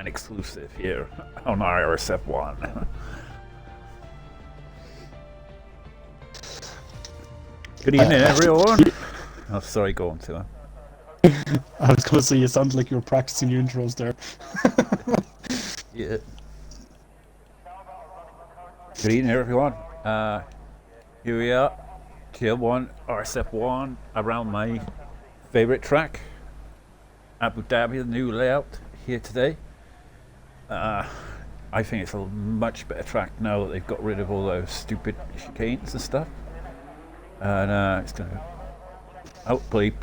an exclusive here on RSF1. Good evening, everyone. Oh, sorry, go on, Tilla. I was going to say, you sounded like you were practicing your intros there. Yeah. Good evening, everyone. Here we are, Tier 1, RSF1, around my favorite track, Abu Dhabi, the new layout here today. I think it's a much better track now that they've got rid of all those stupid chicanes and stuff. And it's going to hopefully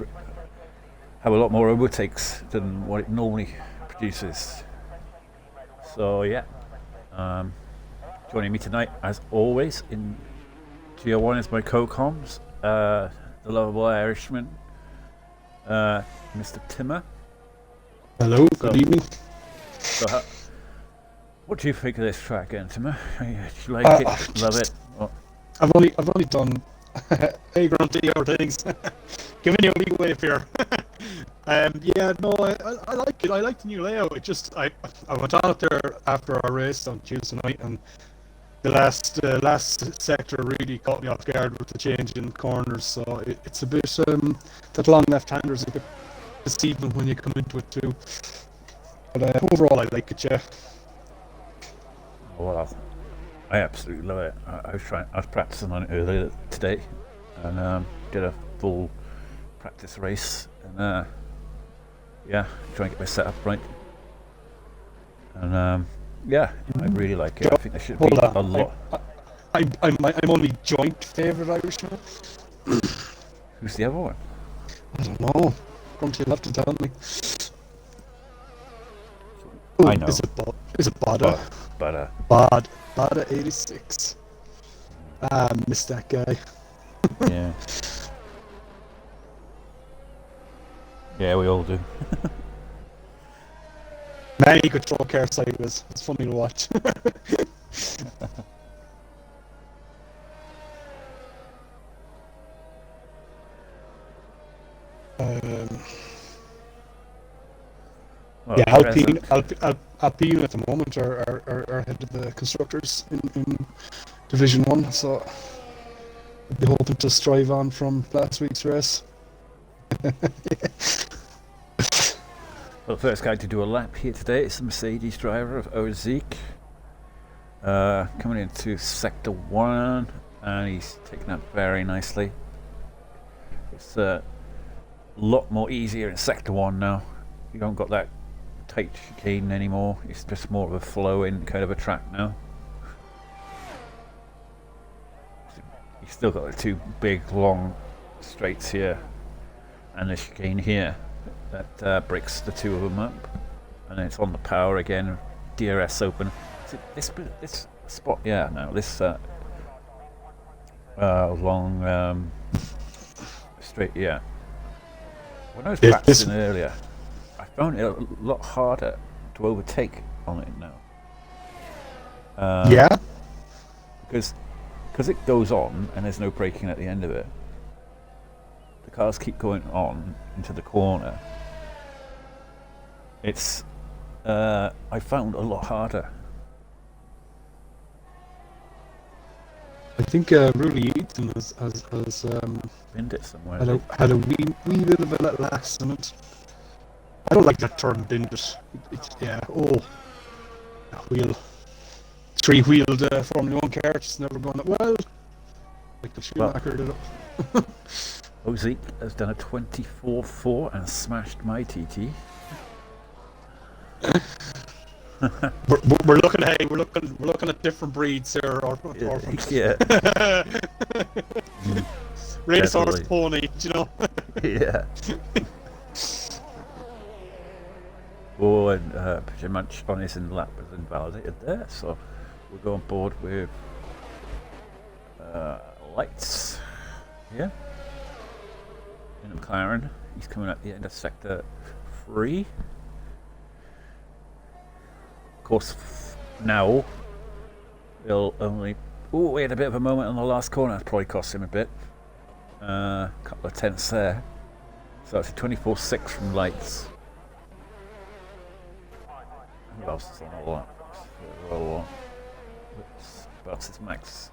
have a lot more overtakes than what it normally produces. So yeah, joining me tonight as always in Tier 1 is my co-coms, the lovable Irishman, Mr. Timmer. Hello, good evening. So what do you think of this track, again, Timmer? Do you like it? Love it? Oh. I've only done A-Grant things. Giving you a wee wave here. Yeah, no, I like it. I like the new layout. It just I went on up there after our race on Tuesday night, and the last sector really caught me off guard with the change in corners. So it's a bit that long left-hander is a bit deceiving when you come into it too. But overall, I like it. Yeah. Well, I absolutely love it. I was practicing on it earlier today, and did a full practice race, and yeah, trying to get my setup right. And yeah, I really like it. I think there should be a lot. I'm only joint favourite Irishman. Who's the other one? I don't know. You'll have to tell me. I know. Is it Bada? Bada 86. Missed that guy. Yeah. Yeah, we all do. Man, he could throw a car sideways. It's funny to watch. Well, yeah, Alpine at the moment are ahead of the constructors in Division 1, so I'd be hoping to strive on from last week's race. Well, the first guy to do a lap here today is the Mercedes driver of Ozik. Coming into Sector 1, and he's taken up very nicely. It's a lot more easier in Sector 1 now. You haven't got that tight chicane anymore. It's just more of a flowing kind of a track now. You've still got the two big long straights here and the chicane here that breaks the two of them up, and then it's on the power again. DRS open. Is it this spot? Yeah, no, this long straight. Yeah. When I was practicing earlier, I found it a lot harder to overtake on it now. Yeah. Because it goes on and there's no braking at the end of it. The cars keep going on into the corner. It's I found a lot harder. I think Rooney Ethan has Binned it somewhere. had a wee bit of a last minute. I don't like that turn binned it. Yeah. Oh, that three-wheeled Formula 1 car. It's never gone that well. Like the Schumacher did it. Ozik has done a 24.4 and smashed my TT. we're looking at different breeds here. Yeah. Racehorse pony, you know. Yeah. Oh, and pretty much on his lap was invalidated there, so we'll go on board with lights. Yeah. In McLaren, he's coming at the end of Sector 3. Of course, now he'll only. Oh, he had a bit of a moment on the last corner. That's probably cost him a bit. A couple of tenths there. So it's a 24.6 from lights. Who else is on all that? Roll on. Who else is Max?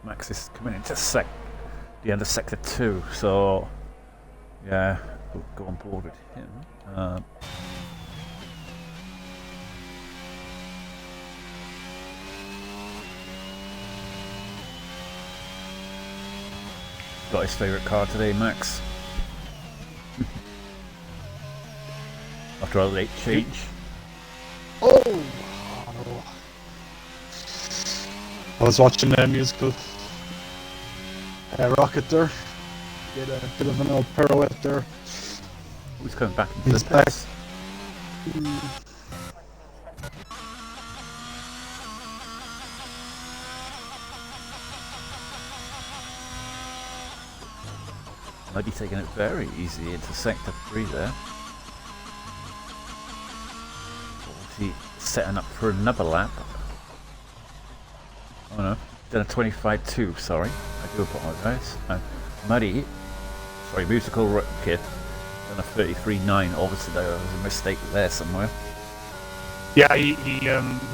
Max is coming into the end of sector 2, so yeah, we'll go on board with him. Got his favourite car today, Max. After a late change. Oh no. I was watching a musical Rocket there. Did a bit of an old pirouette there. Who's coming back into He's the back. pits? Might be taking it very easy into sector 3 there. He setting up for another lap. Oh no, done a 25.2, sorry. I do apologise. Muddy, sorry, musical kid, done a 33.9. Obviously there was a mistake there somewhere. Yeah, he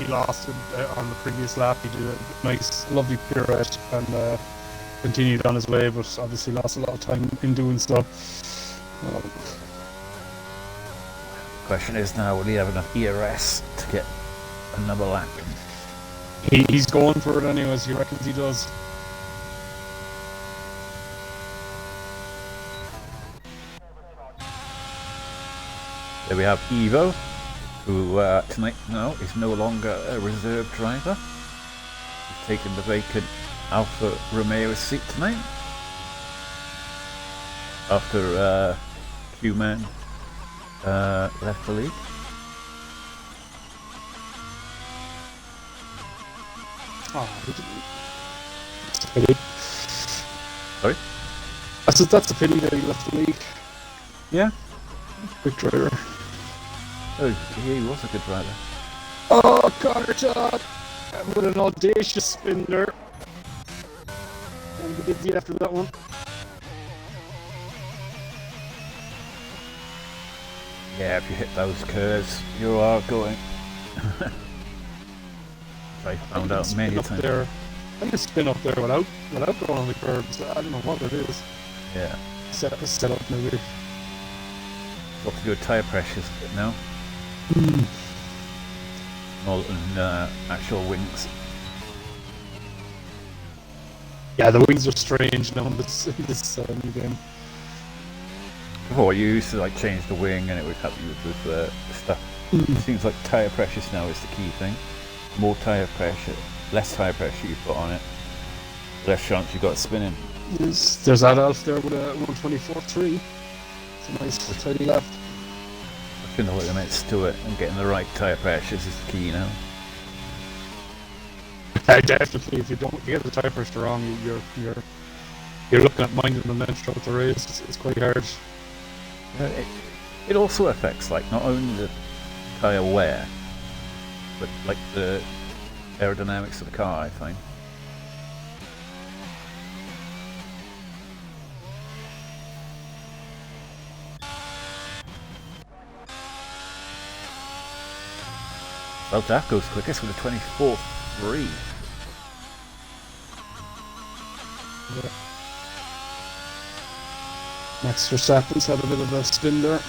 lost on the previous lap. He did a nice, lovely pirouette and continued on his way, but obviously lost a lot of time in doing so. Question is now, will he have enough ERS to get another lap? He's going for it anyways. He reckons he does. There we have Evo, who tonight now is no longer a reserve driver. He's taken the vacant Alfa Romeo seat tonight after Q-Man left the league. Oh, that's a pity. Sorry? I said that's a pity that he left the league. Yeah. Quick driver. Oh, he was a good driver. Oh, Connor Todd with an audacious spin there. And we did after that one. Yeah, if you hit those curves, you are going. I found out many times. There. I can spin up there without going on the curves. I don't know what it is. Yeah. Set up maybe. Got to do tyre pressures now. More than actual wings. Yeah, the wings are strange now in this new game. Before you used to like change the wing and it would help you with stuff. It seems like tyre pressures now is the key thing. More tyre pressure, less tyre pressure you put on it, less chance you got spinning. There's Adolf there with a 124.3. It's a nice tidy lap. Putting the limits to it and getting the right tyre pressures is the key now. Definitely, if you get the tyre pressure wrong, you're looking at minding the length throughout the race. It's quite hard. It also affects like not only the tyre wear, but like the aerodynamics of the car, I find. Well, that goes quickest with a 24.3. Yeah. Max Verstappen's had a bit of a spin there.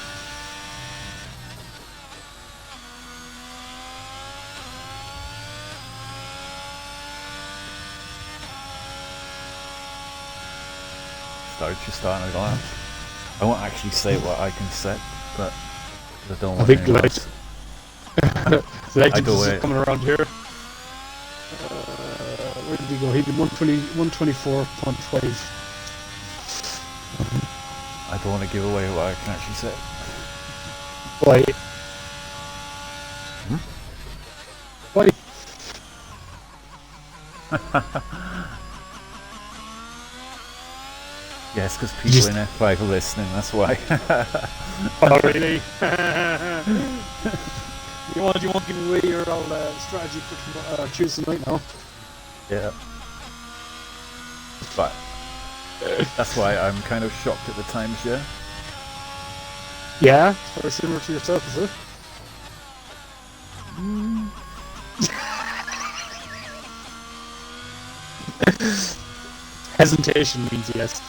Starting with that. I won't actually say what I can set, but I don't want I think anyone like else. the legend go is away. coming around here. Where did he go? He did 124.5. I don't want to give away what I can actually set. Why? Why? Yes, because people in F5 are listening, that's why. Oh, really? you won't give away your old strategy for Tuesday night now. Yeah. But that's why I'm kind of shocked at the timeshare. Yeah, very similar to yourself, is it? Hesitation means yes.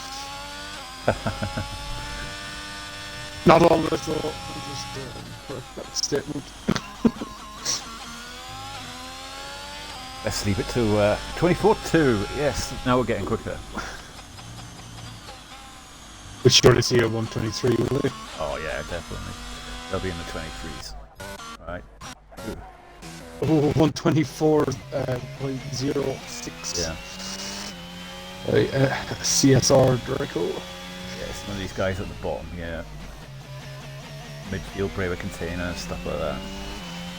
Not always, though. Just correct that statement. Let's leave it to 24-2. Yes, now we're getting quicker. We surely see a 123, will they? Oh yeah, definitely. They'll be in the 23s. Right. Oh, 124.06. Yeah. CSR Draco. Yeah, some of these guys at the bottom, yeah. Midfield braver container, stuff like that.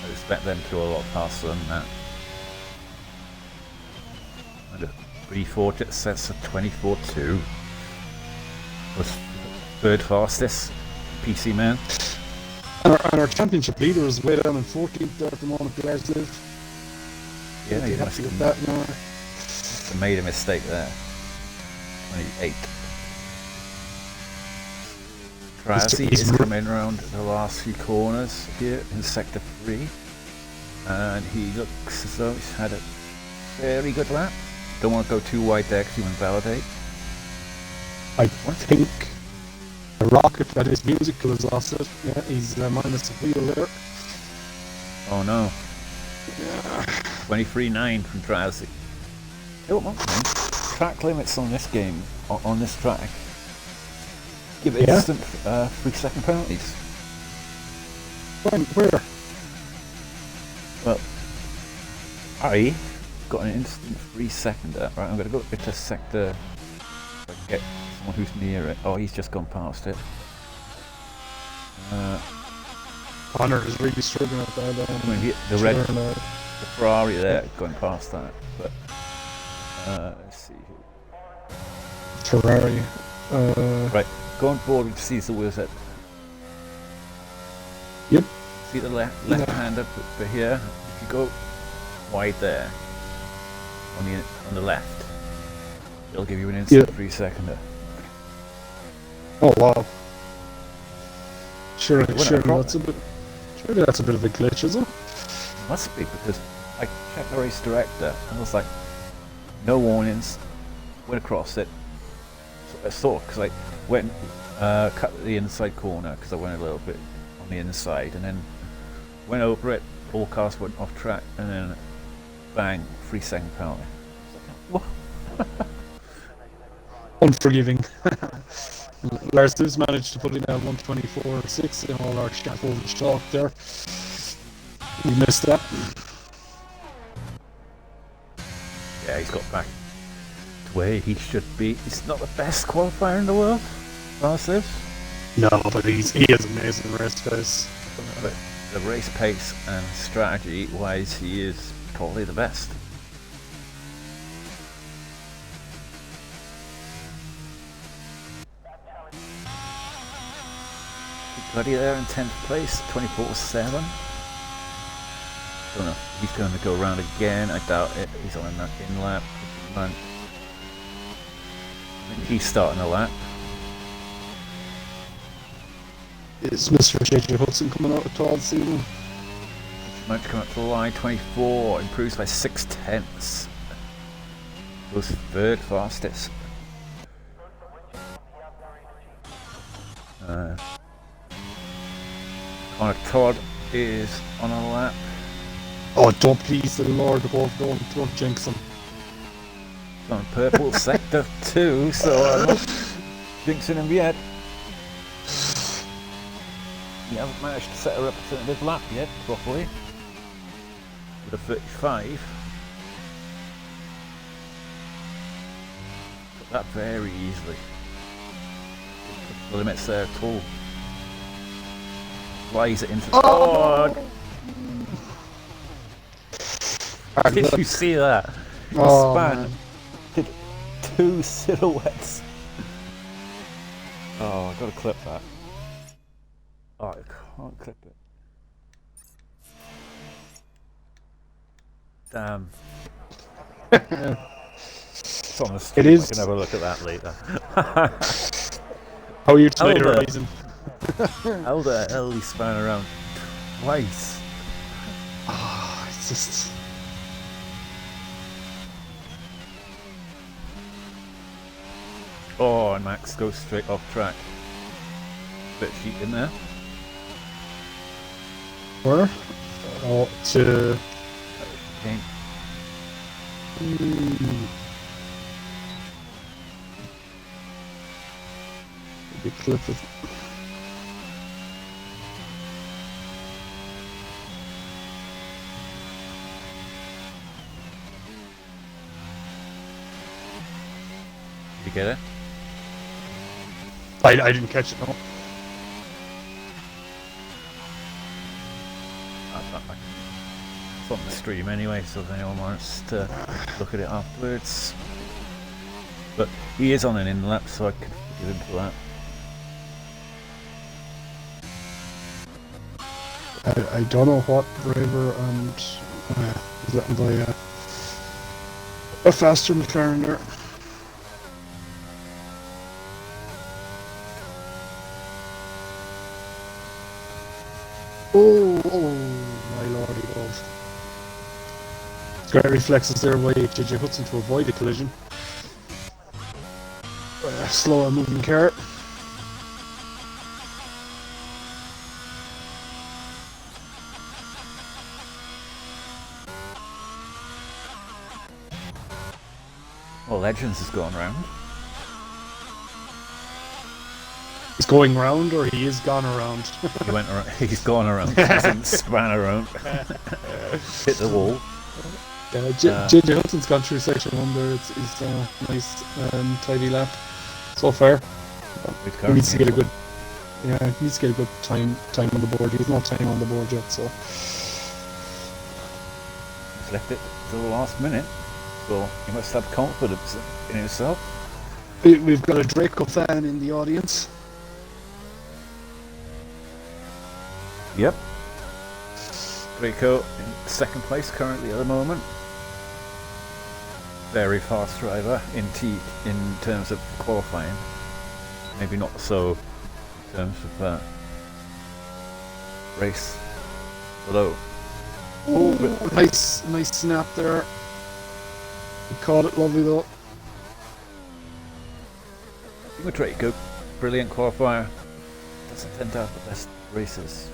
I expect them to go a lot faster than that. And a pretty fortunate sets of 24-2. Was third fastest PC man. And our championship leader is way down in 14th there at the moment, Glasgow. Yeah, he must have that now. Must have made a mistake there. 28. Krasi is coming around the last few corners here in sector 3. And he looks as though he's had a very good lap. Don't want to go too wide there because you invalidate. I think the rocket that is musical has lost it. Yeah, he's minus a wheel there. Oh no. Yeah. 23.9 from Drowsy. Hey, what track limits on this game, on this track, give instant 3-second penalties. Where? Well, I got an instant 3-seconder. Right, I'm going to go into sector. Get someone who's near it. Oh, he's just gone past it. Connor is really struggling at that. The Ferrari there going past that. But let's see. Ferrari. Right, go on board and see the wheels at. Yep. See the left hand up for here. If you go wide there on the left, it'll give you an instant 3-seconder. Oh wow. Surely that's a bit of a glitch, isn't it? Must be, because I checked the race director and I was like, no warnings. Went across it. So I saw, because I went cut the inside corner because I went a little bit on the inside, and then went over it. All cars went off track, and then bang, 3-second penalty. What? Unforgiving. Lars Lewis managed to put in a 124.6 in all our scaffolding talk there. We missed that. Yeah, he's got back to where he should be. He's not the best qualifier in the world, Lars Lewis. No, but he has amazing race guys. But the race pace and strategy wise, he is probably the best. Buddy there in 10th place, 24-7. Don't know if he's going to go around again. I doubt it. He's on that in lap. I think he's starting a lap. It's Mr. JJ Hudson coming out at all season. Might come up to the line. 24, improves by 0.6. Was third fastest. Connor Todd is on a lap. Oh, don't please, the Lord, don't jinx him. On purple sector 2, so I'm not jinxing him yet. You haven't managed to set a representative lap yet, properly. With a 35. Got that very easily. Didn't push the limits there at all. Flies it into. Oh! Did you see that? Oh, span man. did 2 silhouettes. Oh, I gotta clip that. Oh, I can't clip it. Damn. It's on the stream. It is. I can have a look at that later. How are you tonight, Elder. Horizon? How the hell he span around twice? Ah, it's just. Oh, and Max goes straight off track. Bit of sheet in there. Where? Oh, to... Okay. Be clip of... Did you get it? I didn't catch it, no. It's on the stream anyway, so if anyone wants to look at it afterwards. But he is on an in-lap, so I could give him for that. I don't know what driver and is that by a faster McLaren there. Oh my lordy God. Great reflexes there by JJ Hudson to avoid a collision. Slower moving car. Well, Legends has gone round. He's going round, or he is gone around? He went around. He's gone around. He hasn't span around. Hit the wall. JJ Hudson's gone through section 1 there. It's a nice tidy lap so far. He needs to get a good, he needs to get a good time on the board. He has no time on the board yet, so He's left it to the last minute, so he must have confidence in himself. we've got a Draco fan in the audience. Yep. Draco in second place currently at the moment. Very fast driver in terms of qualifying. Maybe not so in terms of race. Although, Oh, nice snap there. He caught it lovely though. with Draco, brilliant qualifier. Doesn't tend to have the best races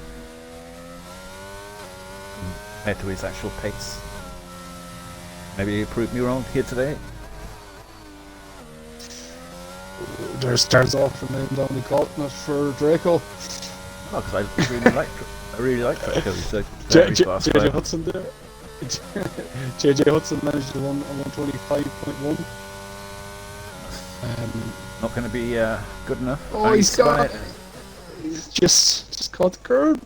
compared to his actual pace. Maybe he proved me wrong here today. There starts off and then down the gauntlet for Draco. Oh, because I really like Draco. He's a very fast JJ driver. Hudson there. JJ Hudson managed to run 125.1. Not going to be good enough. Oh, he's got it. He's just caught the curb.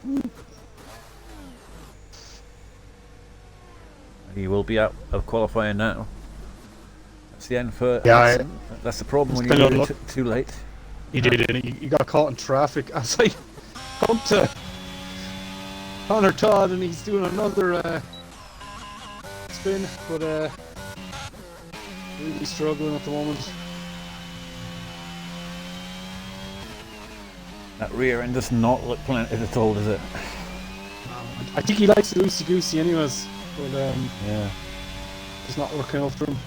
He will be out of qualifying now. That's the end for Yeah, Hudson. That's the problem when you kind do of it too late. He did it. He got caught in traffic. As I come to Connor Todd, and he's doing another spin, but really struggling at the moment. That rear end does not look planted at all, does it? I think he likes the loosey goosey, anyways, but Yeah. it's not working out for him.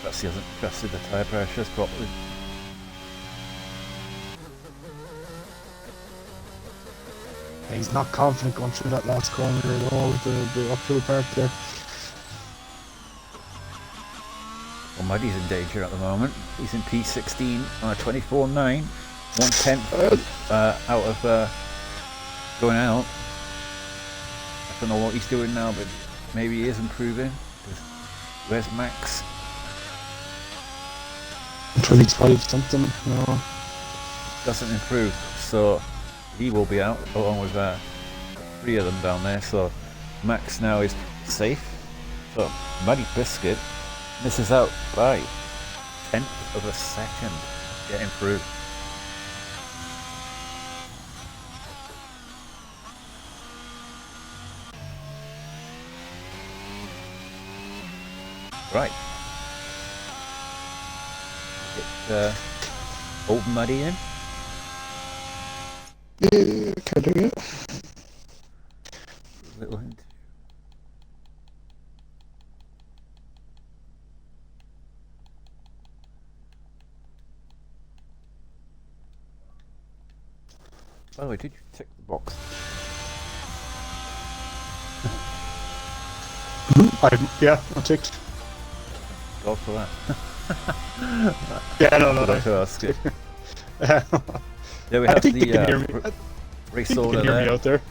Perhaps he hasn't adjusted the tyre pressures properly. Yeah, he's not confident going through that last corner at all with the uphill part there. Well, Muddy's in danger at the moment. He's in P16 on a 24.9, 1/10 out of going out. I don't know what he's doing now, but maybe he is improving. Where's Max? 25 something, no. Doesn't improve, so he will be out along with three of them down there. So Max now is safe. So Muddy Biscuit misses out by 1/10 of a second getting through. Right. Get old Muddy in. Yeah, can do it. Little hint. By the way, did you tick the box? Yeah, I ticked. God for that. Yeah, no. Forgot to ask you. Yeah, There we I have think you can hear me. the I race think you order can hear me there. out there.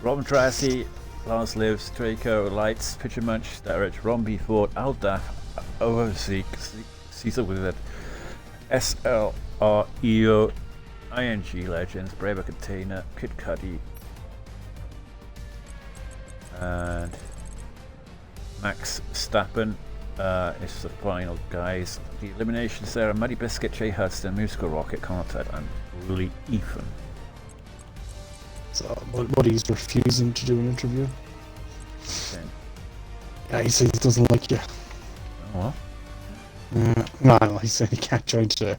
Robin Tracy, Lance Lives, Draco, Lights, Pitcher Munch, Starrett, Romby Ford, Aldaf, OOC, Cecil with it, SLREO, ING Legends, Braver Container, Kid Cudi, and Max Stappen is the final guys. The eliminations there are Muddy Biscuit, Jay Hudson, Musical Rocket, Contact, and Willie Ethan. So, but he's refusing to do an interview. Okay. Yeah, he says he doesn't like you. Oh well. No, he said he can't join today.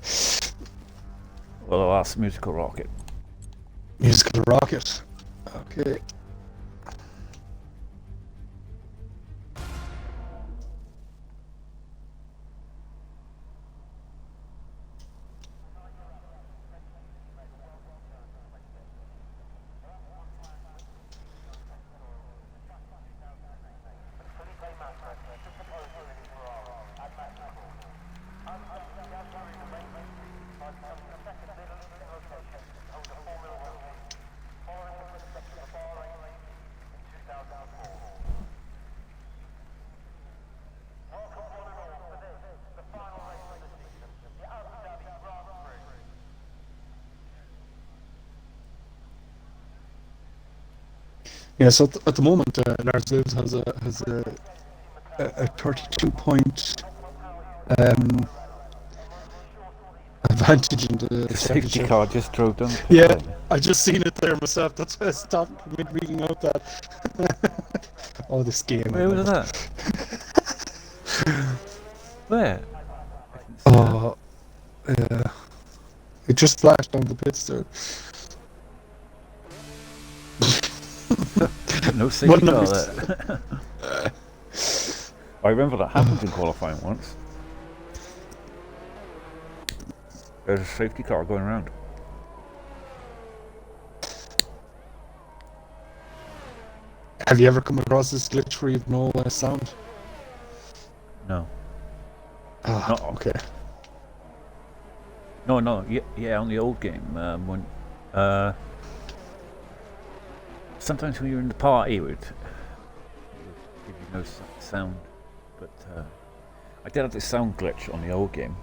Well, I'll ask Musical Rocket. Musical Rocket. Okay. Yeah, so at the moment, Lars Lives has a 32-point advantage in the The safety championship. car just drove down the pit Yeah, lane. I just seen it there myself. That's why I stopped mid-reading out that. Oh, this game. Where was that? Where? Oh, yeah. It just flashed down the pits there. No safety car nice. there. I remember that happened in qualifying once. There's a safety car going around. Have you ever come across this glitch where you've no sound? No. Ah, Not okay. No, yeah, on the old game, when, sometimes when you're in the party, it would give you no sound, but, I did have this sound glitch on the old game.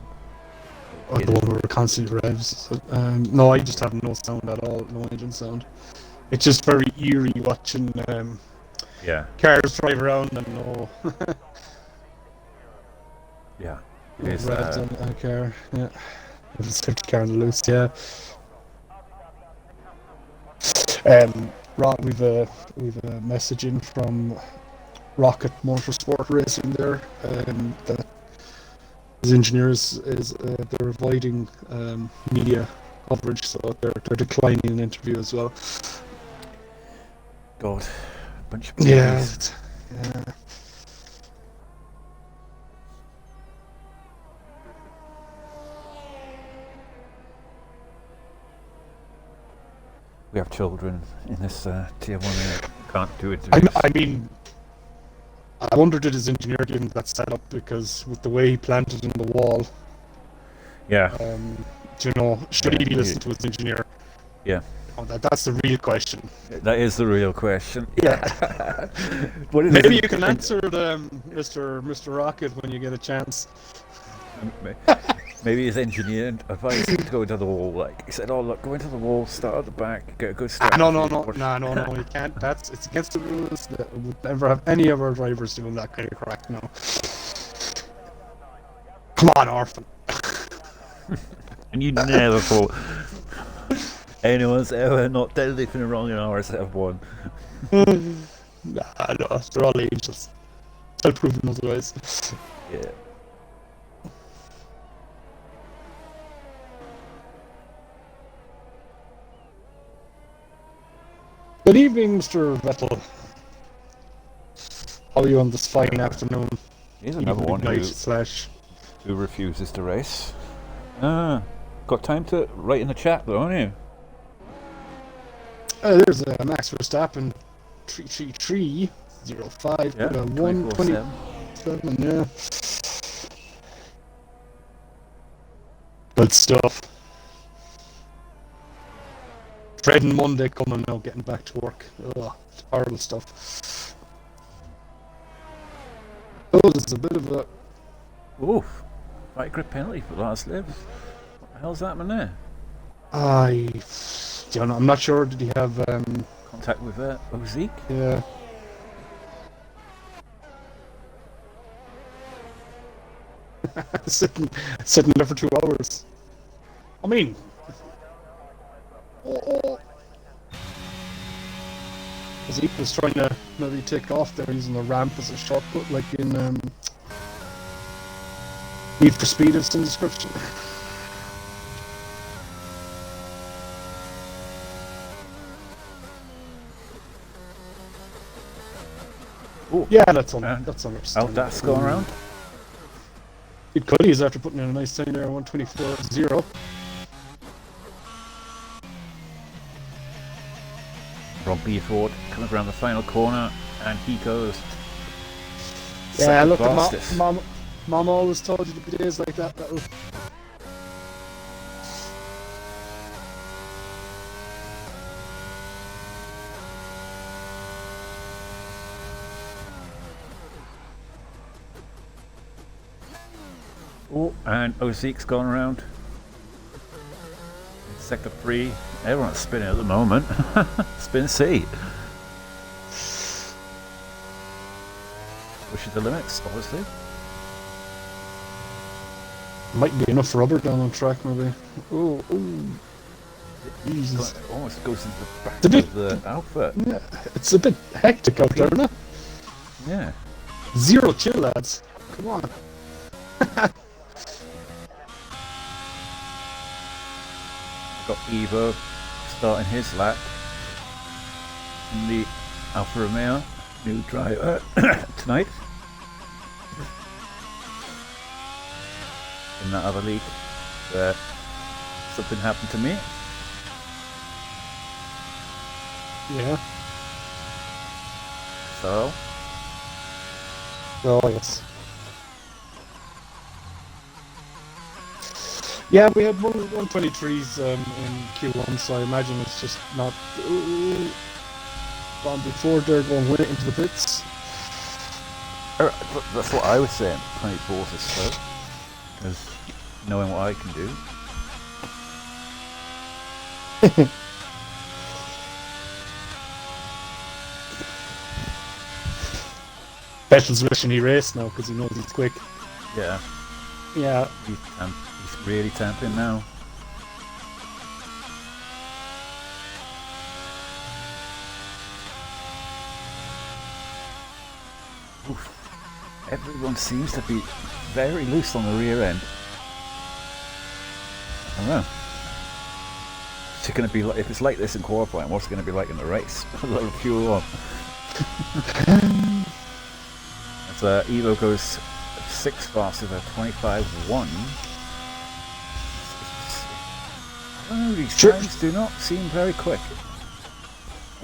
Or the one where it constantly revs. No, I just have no sound at all, no engine sound. It's just very eerie watching Yeah. cars drive around and no Yeah. It is, revs on a car. Yeah. If it's a car on the loose, yeah. We've a message in from Rocket Motorsport Racing there. That his engineers they're avoiding media coverage, so they're declining an interview as well. God, bunch of Yeah. babies. Yeah. We have children in this tier 1 that can't do it. I mean, I wonder did his engineer give him that setup, because with the way he planted in the wall, Yeah. do you know, should he listen to his engineer? Yeah. Oh, that's the real question. That is the real question. Yeah. What is Maybe it? you can answer it, Mr. Rocket, when you get a chance. Maybe his engineer advised him to go into the wall. Like he said, "Oh look, go into the wall, start at the back, get a good start." No, you can't. It's against the rules. That would never have any of our drivers doing that kind of crap. No. Come on, Orphan. And you never thought anyone's ever not done anything wrong in RSF1. Nah, no, they're all angels. Self-proven otherwise. Yeah. Good evening, Mr. Vettel. How are you on this fine afternoon? Here's another one Night slash. who refuses to race. Got time to write in the chat though, haven't you? There's Max Verstappen, 3:33.05, Yeah, 1:27. 24/7. Yeah. Good stuff. Dreading Monday coming now, getting back to work. Ugh, horrible stuff. Oh, there's a bit of a... Oof. Right grip penalty for last lives. What the hell's happening there? I'm not sure. Did he have... Contact with Oziek? Yeah. sitting there for 2 hours. I mean... Zeke was trying to maybe take off there using the ramp as a shortcut, like in Need for Speed of some description. Oh, yeah, that's understandable. How'd that going around? It could. He's after putting in a nice time there, 124.0. Rob Beeford coming around the final corner, and he goes. Yeah, look, Mom always told you to be days like that. That'll... Oh, and Oziek's gone around. Sector 3. Everyone's spinning at the moment. Spin C. Pushing the limits, obviously. Might be enough rubber down on track, maybe. Oh, Jesus. Almost goes into the back of the Alpha. Yeah, it's a bit hectic out there, isn't it? Yeah. Zero chill, lads. Come on. Got Evo starting his lap in the Alfa Romeo, new driver tonight. In that other league where something happened to me. Yeah. So. Oh, yes. Yeah, we had 123s in Q1, so I imagine it's just not gone before they're going late into the pits. That's what I was saying, 24s is slow, because knowing what I can do. Vettel's wishing he raced now because he knows he's quick. Yeah. Yeah. He's really tamping now. Oof. Everyone seems to be very loose on the rear end. I don't know. What's it going to be like if it's like this in qualifying? What's it going to be like in the race? A lot of fuel on. As Evo goes 6 faster than 25.1. I don't know, these times do not seem very quick.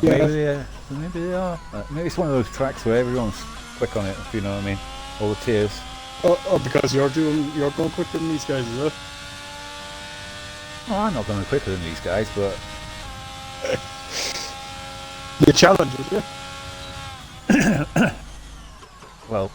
Yeah. Maybe they are. Maybe it's one of those tracks where everyone's quick on it, if you know what I mean. All the tiers. Oh, because you're going quicker than these guys, is it? Oh, I'm not going quicker than these guys, but You challenge, would you? well.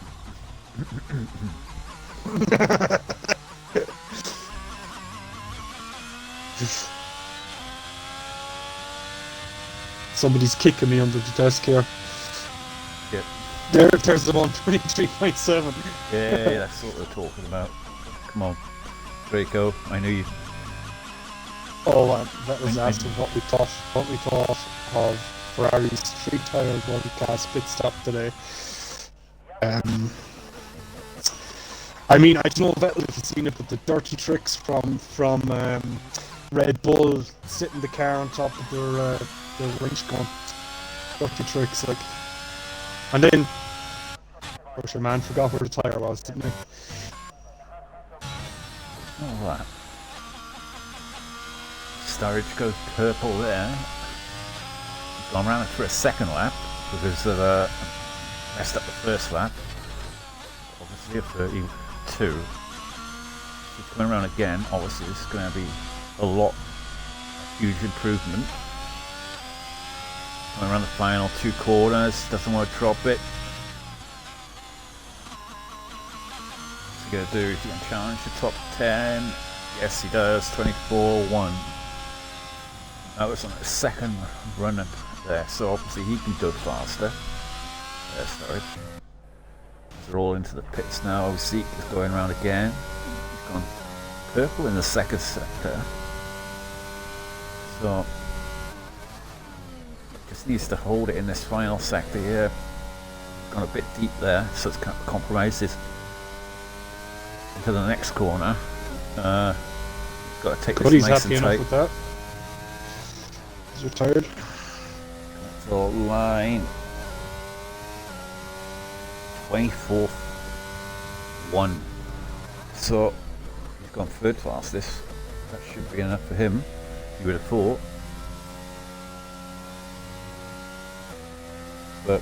Somebody's kicking me under the desk here. Yeah. There's the 123.7. Yeah, that's what we're talking about. Come on, Draco. I knew you. Oh, that was asking what we thought of Ferrari's 3-tire multi-class pit stop today. I mean, I don't know Vettel if you've seen it, but the dirty tricks from Red Bull sitting the car on top of their winch gun. Dirty tricks, like. And then, of course, your man forgot where the tyre was, didn't he? Oh, that. Sturridge goes purple there. gone around for a second lap because of messed up the first lap. Obviously a 32. He's coming around again. Obviously this is going to be a huge improvement. Coming around the final 2 corners, doesn't want to drop it. What's he going to do? Is he going to challenge the top 10? Yes, he does. 24-1. That was on his second run there, so obviously he can go faster. Sorry. They're all into the pits now. Zeke is going around again. He's gone purple in the second sector. So just needs to hold it in this final sector here. Gone a bit deep there, so it's kind of compromises into the next corner. Got to take this Cody's nice happy and enough tight. with that. He's retired. So line 24-1. So he's gone third fastest. That should be enough for him, you would have thought. But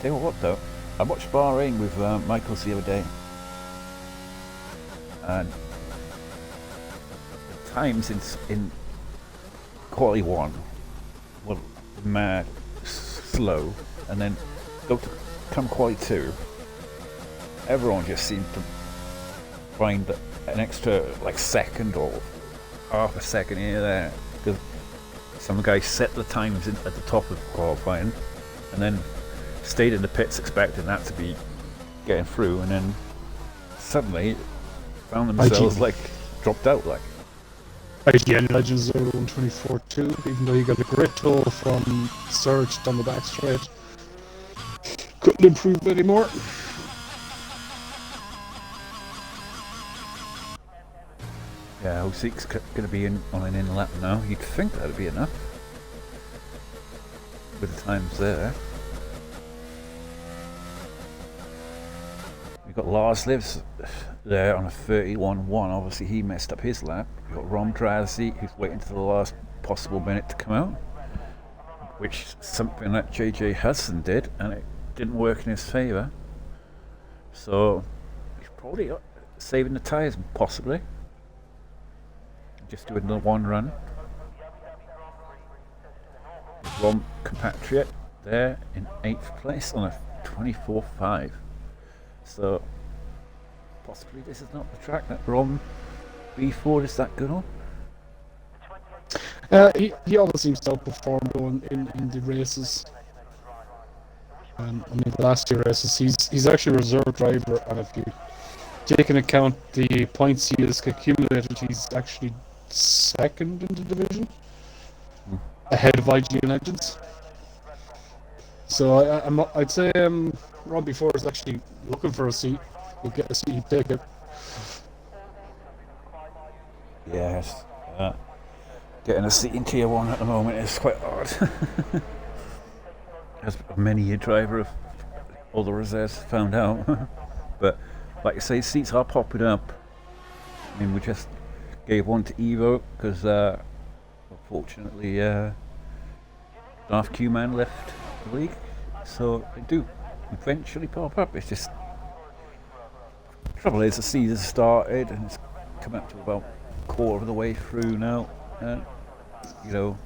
tell you what though, I watched Bahrain with Michaels the other day, and the times in quality 1 were mad slow, and then go to come quality 2, everyone just seemed to find an extra like second or half a second here there, because some guys set the times at the top of qualifying and then stayed in the pits expecting that to be getting through, and then suddenly found themselves like dropped out like. IGN Legends are 124.2, even though you got a great toll from Surge down the back straight. Couldn't improve anymore. Yeah, Oseek's going to be on an in lap now. You'd think that'd be enough with the times there. We've got Lars lives there on a 31-1. Obviously he messed up his lap. We've got Rom Drazi, who's waiting to the last possible minute to come out, which is something that JJ Hudson did, and it didn't work in his favour. So he's probably saving the tyres, possibly. Just doing the one run. Rom compatriot there in 8th place on a 24-5. So possibly this is not the track that Rom B4 is that good on. He always seems to outperform though in the races. I mean, the last 2 races, he's actually a reserve driver, and if you take into account the points he has accumulated, he's actually second in the division, ahead of IGN Legends. So I'd say Robbie Ford is actually looking for a seat. He'll get a seat, he'd take it. Yes, getting a seat in Tier 1 at the moment is quite hard. As many a driver of all the reserves found out. But like I say, seats are popping up. I mean, we just gave one to Evo because unfortunately Darth Q-Man left the league, so they do eventually pop up. It's just the trouble is the season started and it's come up to about a quarter of the way through now, and you know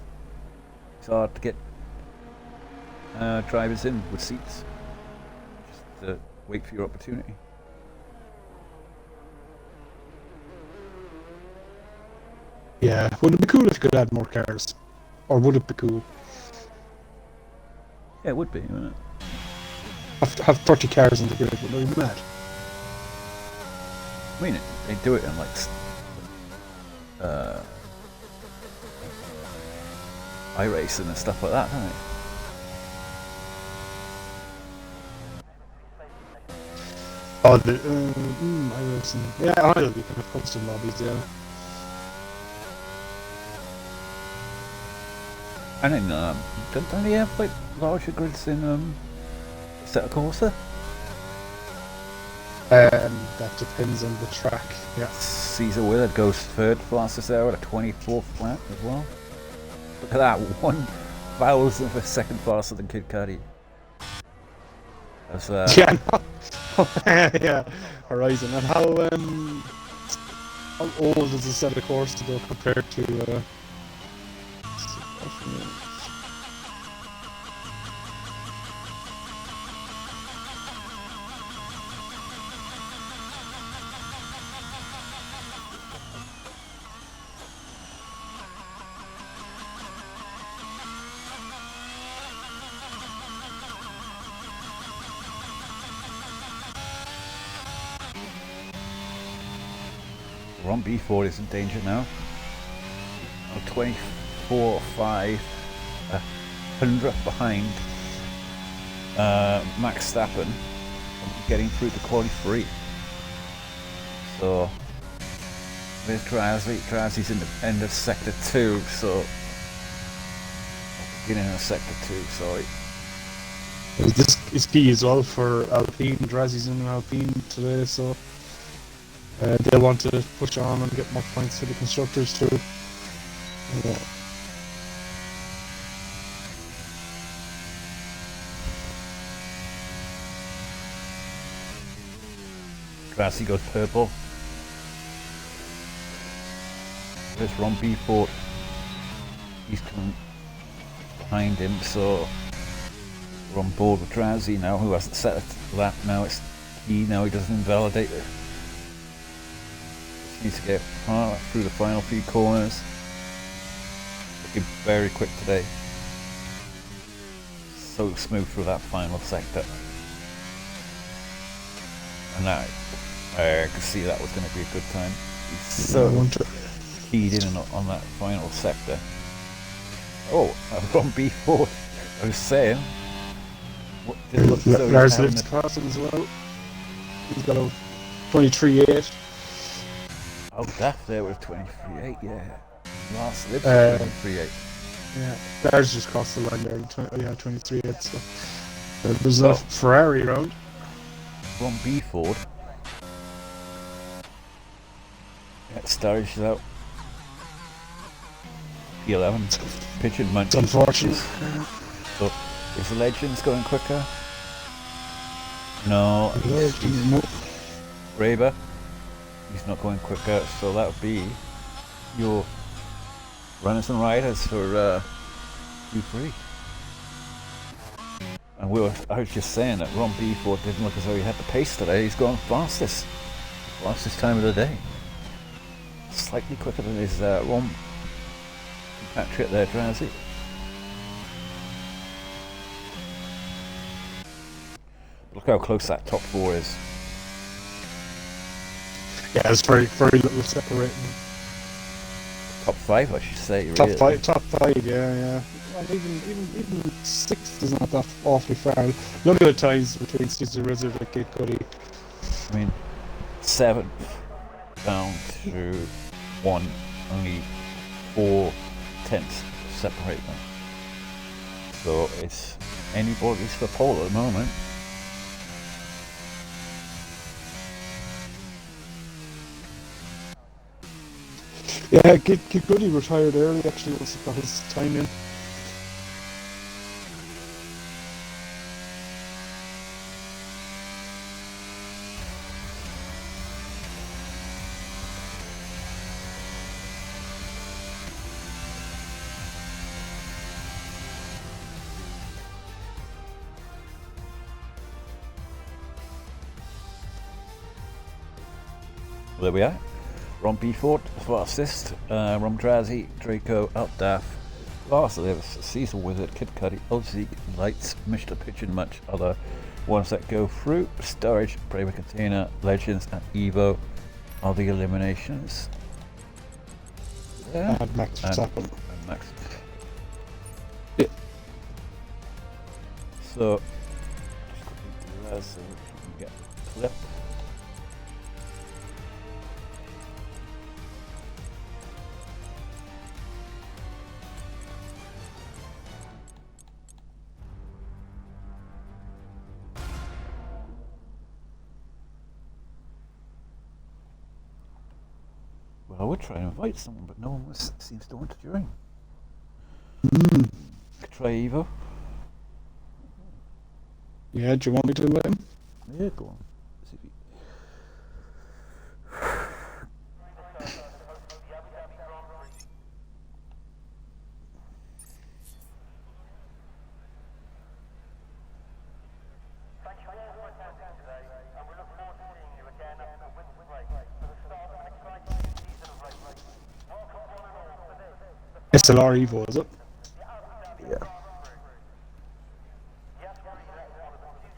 it's hard to get drivers in with seats. Just wait for your opportunity. Yeah, would it be cool if you could add more cars? Or would it be cool? Yeah, it would be, wouldn't it? Have 30 cars in the grid, would it be mad? I mean, they do it in like iRacing and stuff like that, don't they? Oh, iRacing. Yeah, I'll be kind of custom lobbies, yeah. And then, don't they have like larger grids in Assetto Corsa? That depends on the track, yeah. Caesar Willard goes third fastest there at a 24th lap as well. Look at that, one thousandth of a second faster than Kid Cudi. That's, Yeah, no. Yeah, Horizon. And how old is the set of course to go compared to Ron B. Ford is in danger now. 24.5, 100 behind Max Verstappen, getting through to quality 3. So there's Drowsy. Drowsy's in the end of sector 2, so beginning of sector 2. Sorry. this is key as well for Alpine. Drazzy's in Alpine today, so they'll want to push on and get more points for the constructors too. Yeah. Drowsy goes purple. There's Ron B. Ford. He's coming behind him, so we're on board with Drowsy now, who hasn't set a lap now. It's he now, he doesn't invalidate it. Just needs to get through the final few corners. Looking very quick today. So smooth through that final sector. And now I could see that was going to be a good time. He's so keyed in on that final sector. Oh, I've gone B4. I was saying. Lars Lips crossing as well. He's got a 23.8. Oh, Daft there with 23.8, yeah. Last Lips 23.8. Yeah, Lars just crossed the line there. 23.8. So there's a Ferrari round. Ron B. Ford. Yeah, Sturridge is out. P11. Pitching much. It's unfortunate. So, is the Legends going quicker? No. Raber. He's not going quicker, so that would be your runners and riders for Q3. And I was just saying that Ron B. Ford didn't look as though he had the pace today. He's gone fastest time of the day. Slightly quicker than his Ron compatriot there, Drowsy. Look how close that top 4 is. Yeah, there's very, very little separating. Top 5, I should say. Top really. top five, yeah. And even 6th is not that awfully far. Look at the times between Caesar Wizard and Kid Cudi. I mean, 7th down to 1, only 4/10 separate them. So it's anybody's for pole at the moment. Yeah, Kid Cudi retired early actually once he got his time in. There we are. Ron B. Ford, fastest. Ron Drowsy, Draco, Updaff, Last Lives, Cecil Wizard, Kid Cudi, Ozzy, Lights, Mr. Pitching, much other ones that go through. Storage, Braver Container, Legends, and Evo are the eliminations. Yeah. And Max Verstappen. And Max. Yeah. So, just quickly do that so we can get a clip. Well, I would try and invite someone, but no one seems to want to join. try Evo? Yeah, do you want me to let him? Yeah, go on. See if he- SLR Evo, is it? Yeah.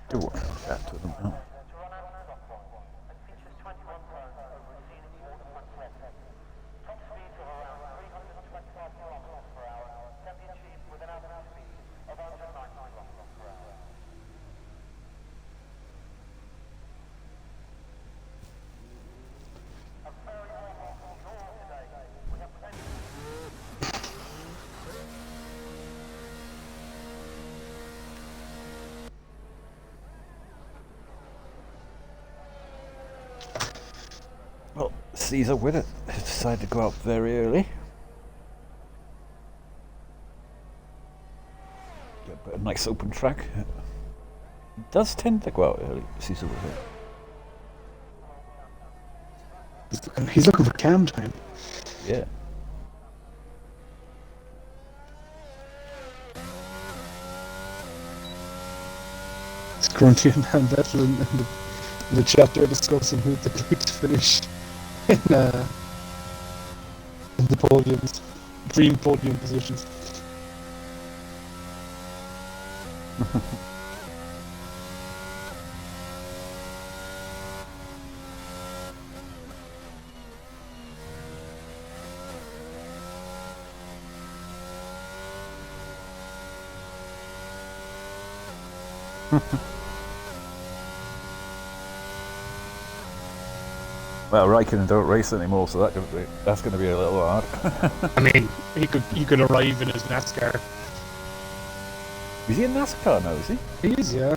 Do what that to them now. Well, Caesar with it decided to go out very early. Get a bit of nice open track. He does tend to go out early, Caesar with it. He's looking for cam time. Yeah. It's Grunty and Dan Vettel in the chat there discussing who they'd like to finish in the podiums, dream podium positions. Well, Raikkonen don't race anymore, so that's going to be a little hard. I mean, he could arrive in his NASCAR. Is he in NASCAR now, is he? He is, yeah.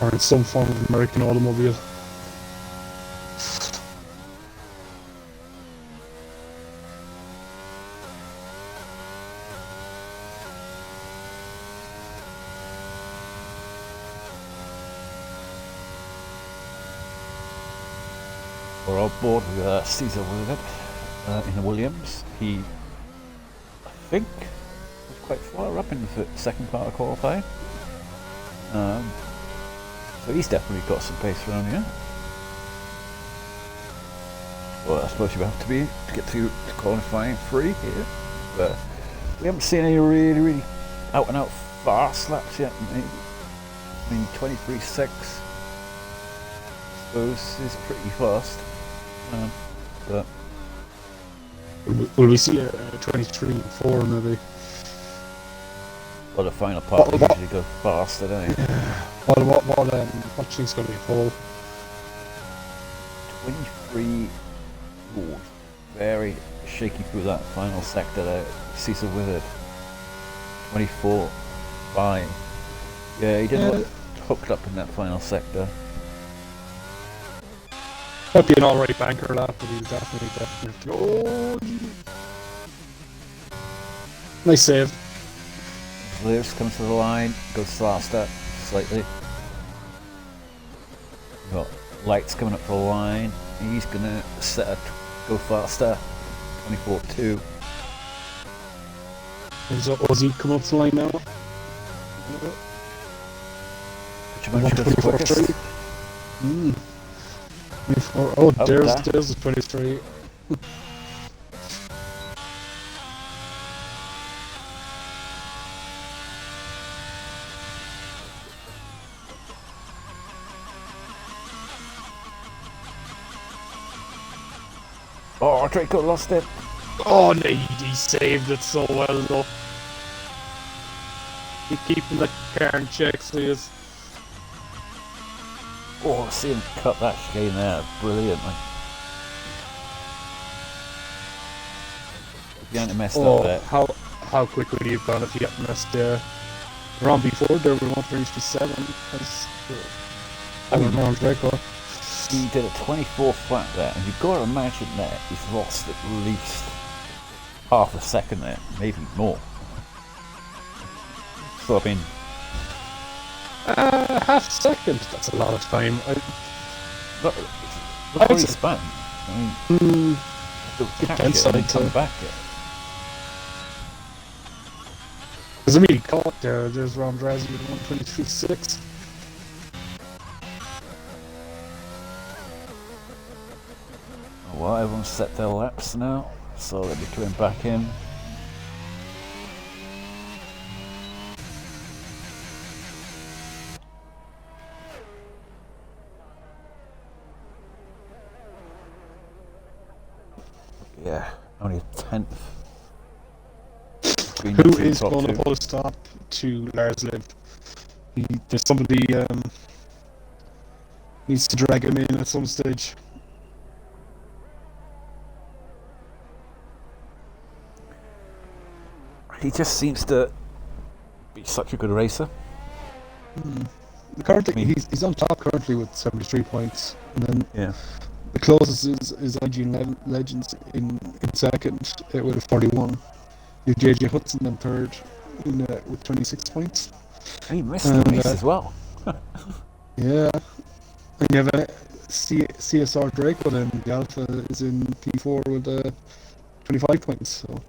Or in some form of American automobile. We're on board with Caesar with it in the Williams. He, I think, was quite far up in the second part of qualifying. So he's definitely got some pace around here. Well, I suppose you have to be to get through to qualifying free here. But we haven't seen any really out and out fast laps yet. I mean 23.6 I suppose is pretty fast. But Will we see a 23.4 maybe? well, the final part we usually go faster, don't you? What do you think's going to be Paul? 23. Ooh, very shaky through that final sector there. Caesar with it. 24.5. Yeah, he didn't look hooked up in that final sector. Might be an alright banker lap, but he's definitely. Oh! Nice save. Lewis comes to the line, goes faster slightly. We've got Lights coming up for the line. He's gonna go faster. 24.2. Is Ozzy coming up to the line now? Which goes quickest. Hmm. 24. Oh, there's that. the 23. Oh, Draco lost it. Oh, no, he saved it so well though. He's keeping the car in check, so he is. Oh, see him cut that chicane there brilliantly. If you hadn't messed up there. How quick would he have gone if he hadn't messed round before there with 1:37? That's around Draco. He did a 24 flat there, and you've got to imagine there he's lost at least half a second there, maybe more. So I mean, half a second. That's a lot of time. look what he spent. I mean, to catch it and then come back it. There's a really caught there. There's Ramdrazi with 123.6. Well, everyone's set their laps now, so they'll be coming back in. Yeah, only a tenth. Who is going to pull a stop to Lars Liv? There's somebody needs to drag him in at some stage. He just seems to be such a good racer. Currently, he's on top currently with 73 points, and then Yeah. the closest is IG Legends in second with 41. You have JJ Hudson in third with 26 points. He missed the race as well. Yeah, and you have a CSR Draco then. The Alpha is in P4 with 25 points. So,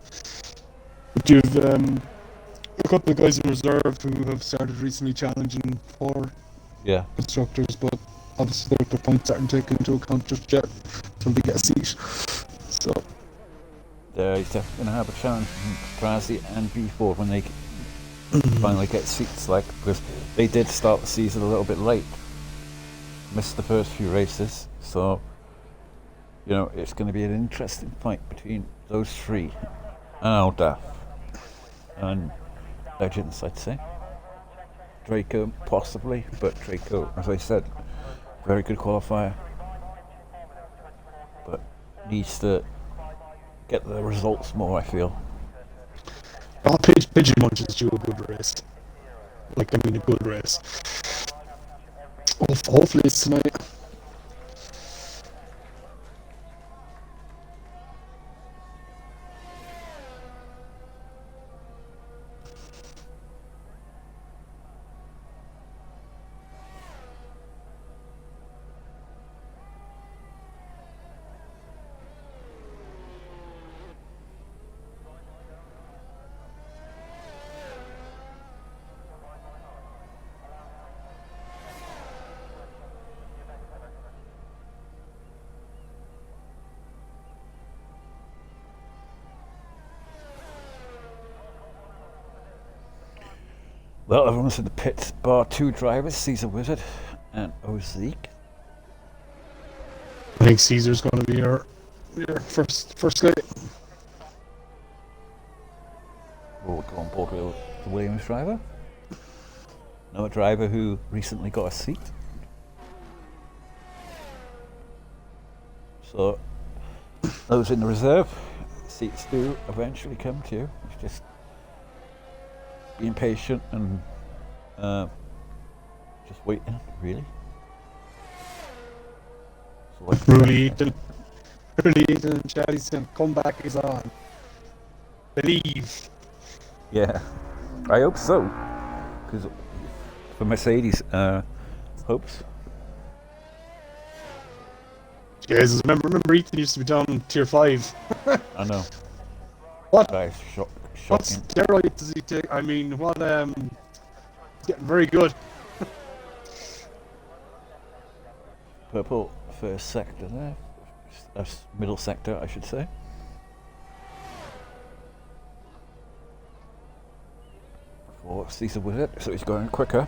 but you've a couple of guys in reserve who have started recently challenging for constructors, but obviously their points aren't taken into account just yet until they get a seat. So He's definitely going to have a challenge from Brazzy and B4 when they finally get seats, like, because they did start the season a little bit late, missed the first few races, so you know it's going to be an interesting fight between those three, Alda and Legends, I'd say. Draco possibly, but Draco, as I said, very good qualifier, but needs to get the results more, I feel. Pigeon Munch is due a good race. A good race. Hopefully it's tonight. Well, everyone's in the pit, bar two drivers, Caesar Wizard and Ozeek. I think Caesar's going to be our first guy. We'll go on board with the Williams driver. Another driver who recently got a seat. So, those in the reserve, seats do eventually come to you. It's just being patient and just waiting, really. So like Really Ethan and Chaddy's comeback is on. Believe. Yeah, I hope so. Because for Mercedes, hopes. Yes, remember Ethan used to be down tier 5. I know. What? That is What shocking. steroids does he take? I mean, he's getting very good. Purple first sector there. That's middle sector, I should say. For Caesar with it, so he's going quicker.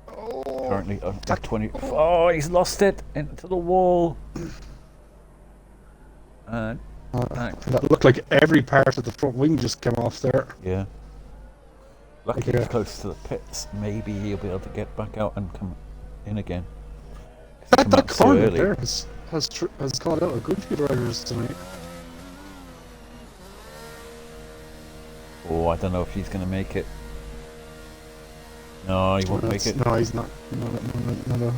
Currently at 20. Oh, he's lost it into the wall. And That looked like every part of the front wing just came off there. yeah. Lucky Okay. he's close to the pits. Maybe he'll be able to get back out and come in again. That corner there has called out a good few drivers tonight. Oh, I don't know if he's going to make it. No, he won't make it. No, he's not. No.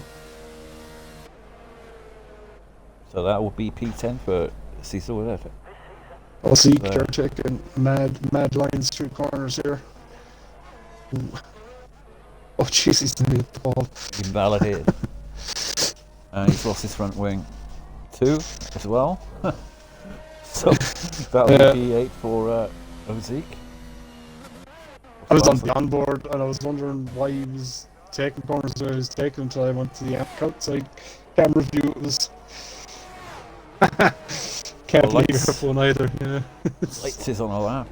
So that will be P10 for Cecil with it. I'll see. They're taking mad lines through corners here. Ooh. Oh, jeez, he's nearly at the ball. Invalidated. And he's lost his front wing too, as well. So that'll be P8 for Ozik. I was on the onboard and I was wondering why he was taking corners where he was taking until I went to the outside camera view. It was can't leave your phone either. Yeah. Lights is on a lap.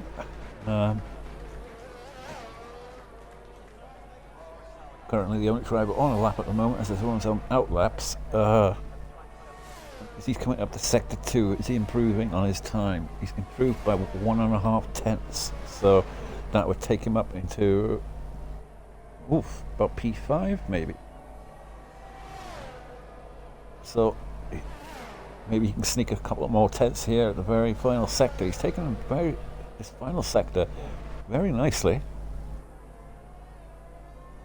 Currently the only driver on a lap at the moment, as there's one on out laps. As he's coming up to sector 2, is he improving on his time? He's improved by 1.5 tenths, so that would take him up into about P5 maybe. So maybe he can sneak a couple of more tenths here at the very final sector. He's taken this final sector very nicely.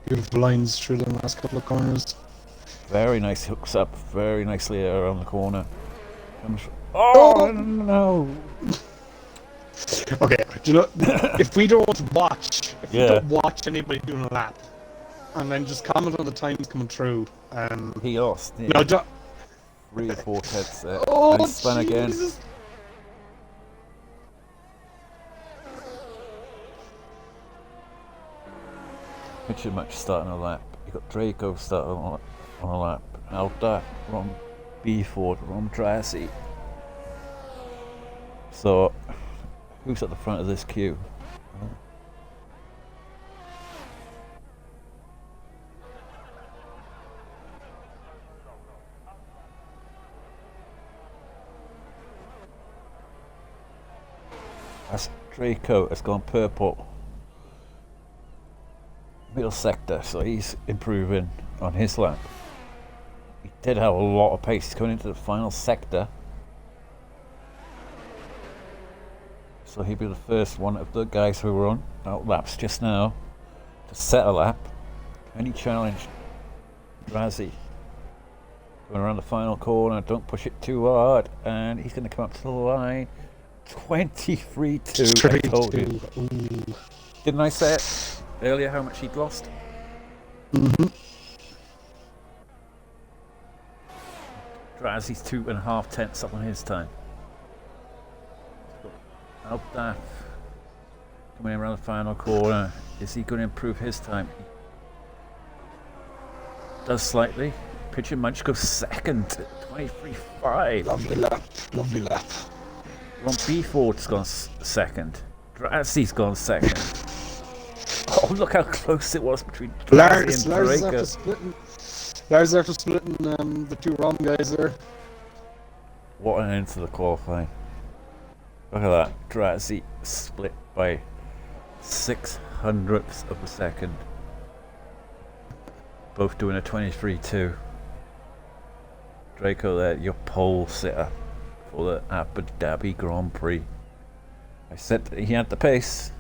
Beautiful lines through the last couple of corners. Very nice, hooks up very nicely around the corner. Oh no! Okay, do you know, if we don't watch anybody doing a lap, and then just comment on the times coming through, he lost. Yeah. No, 3 or 4 tenths there. Oh, and he spun again. Pretty much starting a lap. You got Draco starting on a lap. Alta, Rom B4, Rom Tracy. So, who's at the front of this queue? As Draco has gone purple. Middle sector, so he's improving on his lap. He did have a lot of pace. He's coming into the final sector. So he'll be the first one of the guys who were on out laps just now to set a lap. Can he challenge Razzie? Going around the final corner, don't push it too hard, and he's going to come up to the line. 23-2, I told you. Ooh. Didn't I say it earlier how much he'd lost? Mm-hmm. Razzie's 2.5 tenths up on his time. Altaf coming around the final corner. Is he going to improve his time? He does slightly. Pitcher Munch goes second, 23.5. Lovely lap. Ron Beeford's gone second. Drazzie's gone second. Oh, look how close it was between Drazzie and Draco. Lars after splitting the two wrong guys there. What an end to the qualifying. Look at that. Drazzie split by 0.06 of a second. Both doing a 23-2. Draco there, your pole sitter for the Abu Dhabi Grand Prix. I said that he had the pace.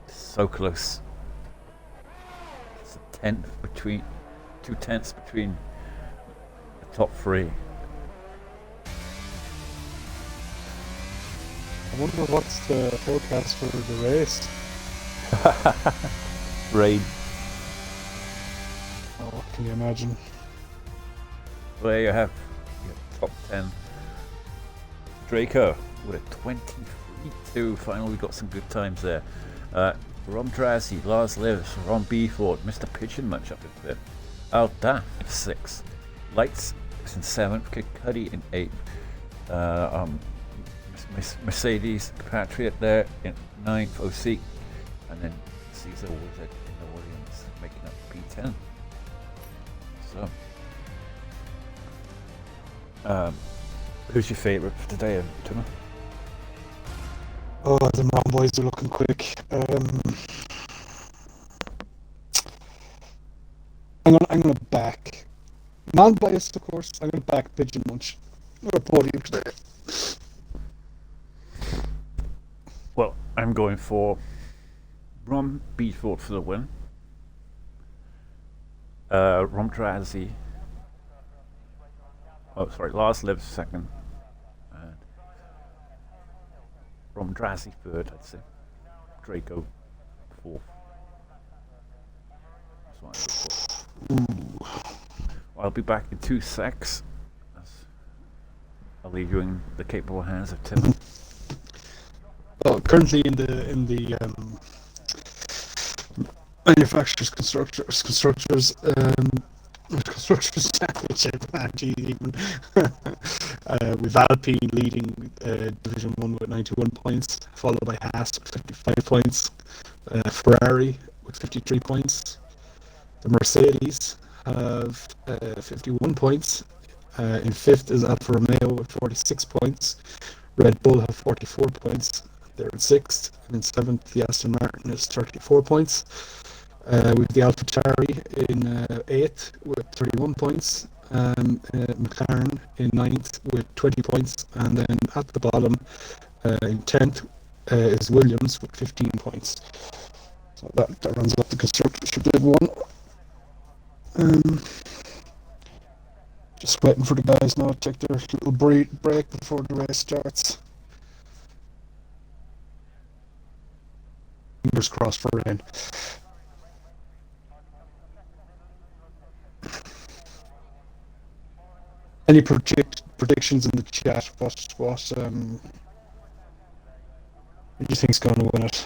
So close. It's a tenth between, 2 tenths between the top 3. I wonder what's the forecast for the race. Rain. Oh, what can you imagine? Well, there you have your top 10. Draco with a 23-2. Finally, we got some good times there. Ron Drazzie, Lars Lives, Ron Beeford, Mr. Pigeon Munch up in 5th. Aldaf 6th. Lights is in 7th. Kid Cuddy in 8th. Mercedes Patriot there in 9th. OC. And then Caesar was in the Williams making up P10. So, who's your favourite for today, Timmer? Oh, the Brown boys are looking quick. I'm gonna back, non-biased of course. I'm gonna back Pigeon Munch. What a podium today. Well, I'm going for Rom Beatford for the win. Rom Drazi. Oh, sorry, Lars lives second. And Rom Drazi third, I'd say. Draco fourth. That's what I go for. Well, I'll be back in 2 secs. I'll leave you in the capable hands of Tim. Well, currently in the manufacturers constructors championship, even with Alpine leading Division 1 with 91 points, followed by Haas with 55 points, Ferrari with 53 points. The Mercedes have 51 points. In fifth is Alfa Romeo with 46 points. Red Bull have 44 points. They're in sixth. And in seventh, the Aston Martin is 34 points. With the AlphaTauri in eighth with 31 points. McLaren in ninth with 20 points. And then at the bottom, in 10th, is Williams with 15 points. So that runs up the constructorship Div 1. Just waiting for the guys now to take their little break before the race starts. Fingers crossed for rain. Any predictions in the chat? What do you think's going to win it?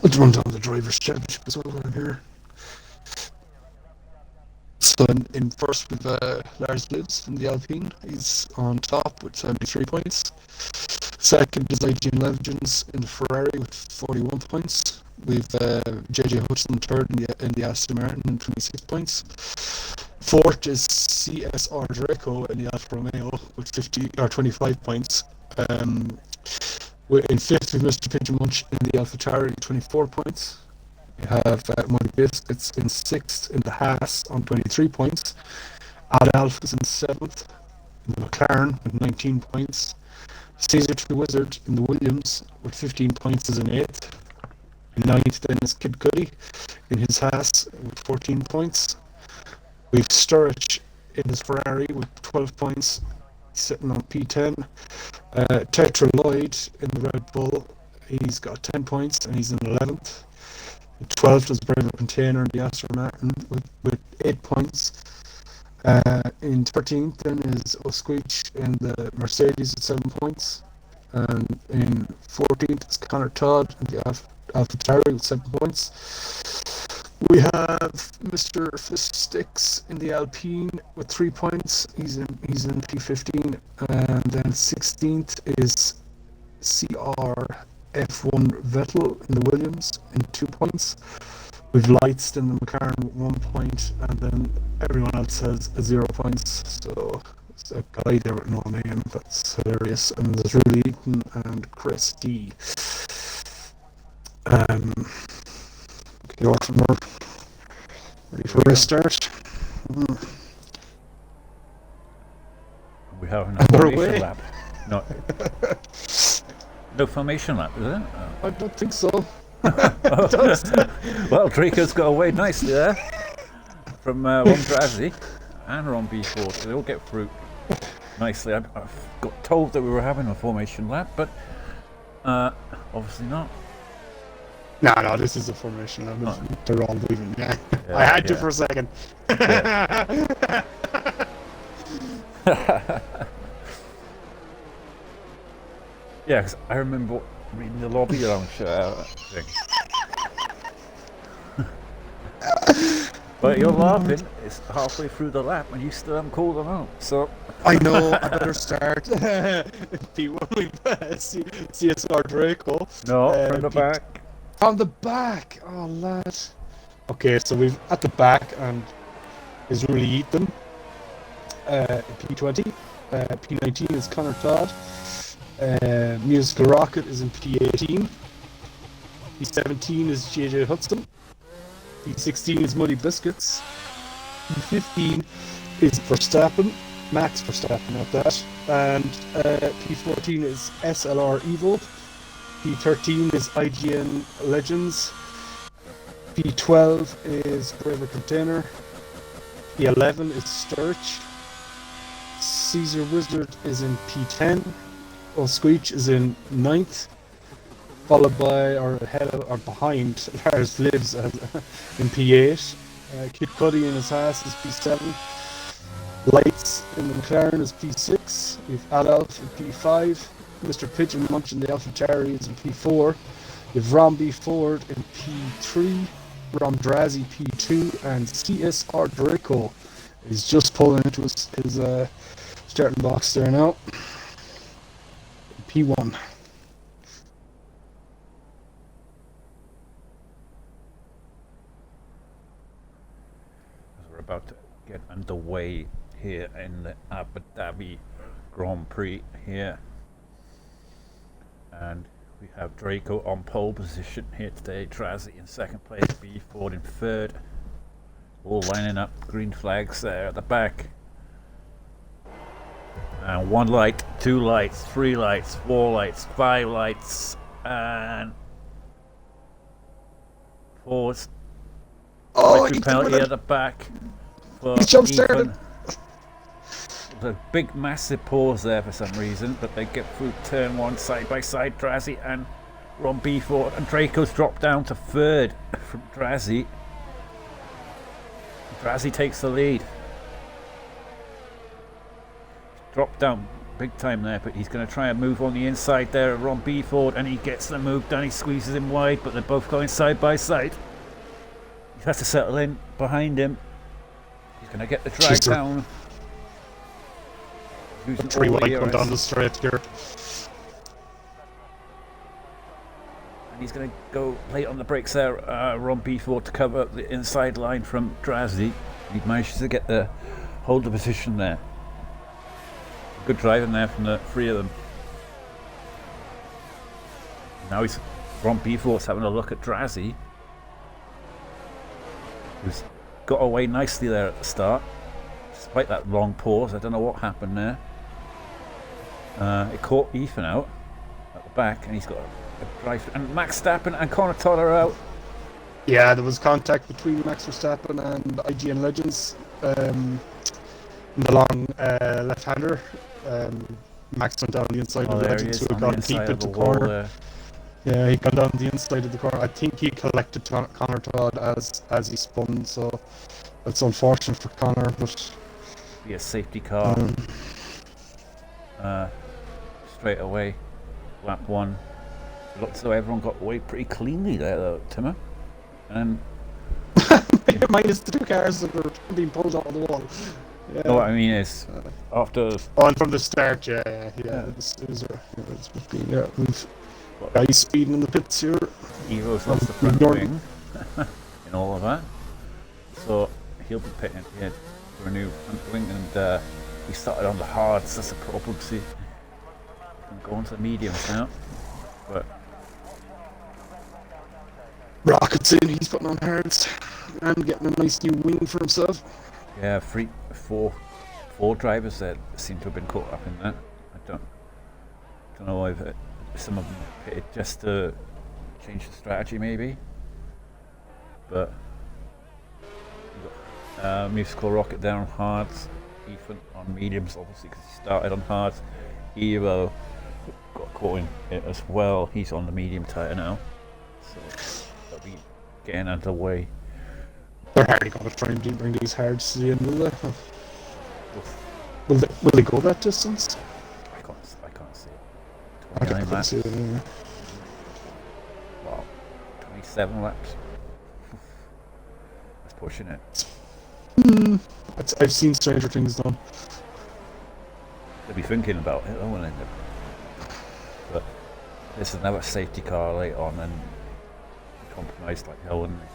Let's run down the Drivers' Championship as well while I'm here. So in first with Lars Lives in the Alpine. He's on top with 73 points. Second is IGN Legends in the Ferrari with 41 points. With JJ Hudson third in the Aston Martin and 26 points. Fourth is CSR Draco in the Alfa Romeo with 25 points. In fifth with Mr. Pigeon Munch in the AlphaTauri, 24 points. We have Money Biscuits in sixth in the Haas on 23 points. Ad Alpha's in seventh in the McLaren with 19 points. Caesar to the Wizard in the Williams with 15 points is in eighth. In ninth then is Kid Cudi in his Haas with 14 points. We've Sturridge in his Ferrari with 12 points, sitting on P10. Tetra Lloyd in the Red Bull, he's got 10 points and he's in 11th. In 12th is Bravo Container in the Aston Martin with 8 points. In 13th then is Osquich in the Mercedes at 7 points. And in 14th is Connor Todd in the AlphaTauri with 7 points. We have Mr. Fiststicks in the Alpine with 3 points. He's in P15, and then 16th is CRF1 Vettel in the Williams in 2 points. We've Lights in the McLaren with 1 point, and then everyone else has 0 points. So it's a guy there with no name. That's hilarious. And there's Rudy Eaton and Chris D. Okay, Orton, ready for a restart. We have an And they're formation away. lap. No formation lap, is it? I don't think so. Well, Draco's got away nicely there from Ron Drazi and Ron B4, so they all get through nicely. I've got told that we were having a formation lap, but obviously not. No, this is a formation. They're all leaving. Yeah. Yeah, I had to yeah. for a second. Yeah, 'cause I remember reading the lobby lounge thing. But you're laughing. It's halfway through the lap, and you still haven't called them out. So I know, I better start. P1 with CSR Draco. no, from the back. On the back! Oh, lad. Okay, so we've at the back, and is really Ethan. P20. P19 is Connor Todd. Musical Rocket is in P18. P17 is JJ Hudson. P16 is Muddy Biscuits. P15 is Verstappen, Max Verstappen at that. And P14 is SLR Evo. P13 is IGN Legends. P12 is Forever Container. P11 is Sturch. Caesar Wizard is in P10. Squeech is in 9th. Followed by, or ahead of, or behind, Lars Lives in P8. Kid Cudi in his ass is P7. Lights in the McLaren is P6. We have Adolf in P5. Mr. Pigeon Munch in the AlphaTauri is in P4. We have Rom B Ford in P3. Rom Drazi P2. And CSR Draco is just pulling into his starting box there now. P1. We're about to get underway here in the Abu Dhabi Grand Prix here, and we have Draco on pole position here today, Drazi in second place, B Ford in third, all lining up, green flags there at the back, and 1 light, 2 lights, 3 lights, 4 lights, 5 lights, and pause. Oh, Penalty at the back for he jump started. There's a big massive pause there for some reason, but they get through turn 1 side by side. Drazi and Ron B4, and Draco's dropped down to third from Drazi. Drazi takes the lead. Dropped down big time there, but he's going to try and move on the inside there at Ron B4, and he gets the move done. He squeezes him wide, but they're both going side by side. He has to settle in behind him. He's going to get the drag down. Using 3 all the wide going down the straight here. And he's going to go late on the brakes there. Ron B4 to cover up the inside line from Drazi. He manages to get the hold the position there. Good driving there from the 3 of them. Now he's Ron B4's having a look at Drazi, who's got away nicely there at the start, despite that long pause. I don't know what happened there. It caught Ethan out at the back, and he's got a drive. And Max Verstappen and Connor Todd are out. Yeah, there was contact between Max Verstappen and IGN Legends in the long left-hander. Max went down the inside of the Legends, who had gone deep into the corner. There. Yeah, he got down the inside of the corner. I think he collected Connor Todd as he spun, so that's unfortunate for Connor, but... Be a safety car. Straight away, lap 1. Looks as though everyone got away pretty cleanly there, though, Timmer. And minus the 2 cars that were being pulled out of the wall. Yeah. No, what I mean is, after... On from the start, yeah. He's speeding in the pits here. Evo's lost the front wing in all of that. So he'll be pitting here for a new front wing, and we started on the hards. That's a problem. See, I'm going to the mediums now, but Rocket's in. He's putting on hards and getting a nice new wing for himself. Yeah, 4 drivers that seem to have been caught up in that. I don't know if some of them pitted just to change the strategy, maybe. But Musical Rocket there on hards, Ethan on mediums, obviously because he started on hards. Evo got caught in it as well. He's on the medium tire now, so they'll be getting underway. They're hardly going to try and bring these hards to the end, will they? Will they go that distance? I can't see it. I can't see it anyway. Wow, 27 laps. That's pushing it. I've seen stranger things done. They'll be thinking about it, though, won't they? But this is another safety car late on, and compromised like hell, wouldn't they?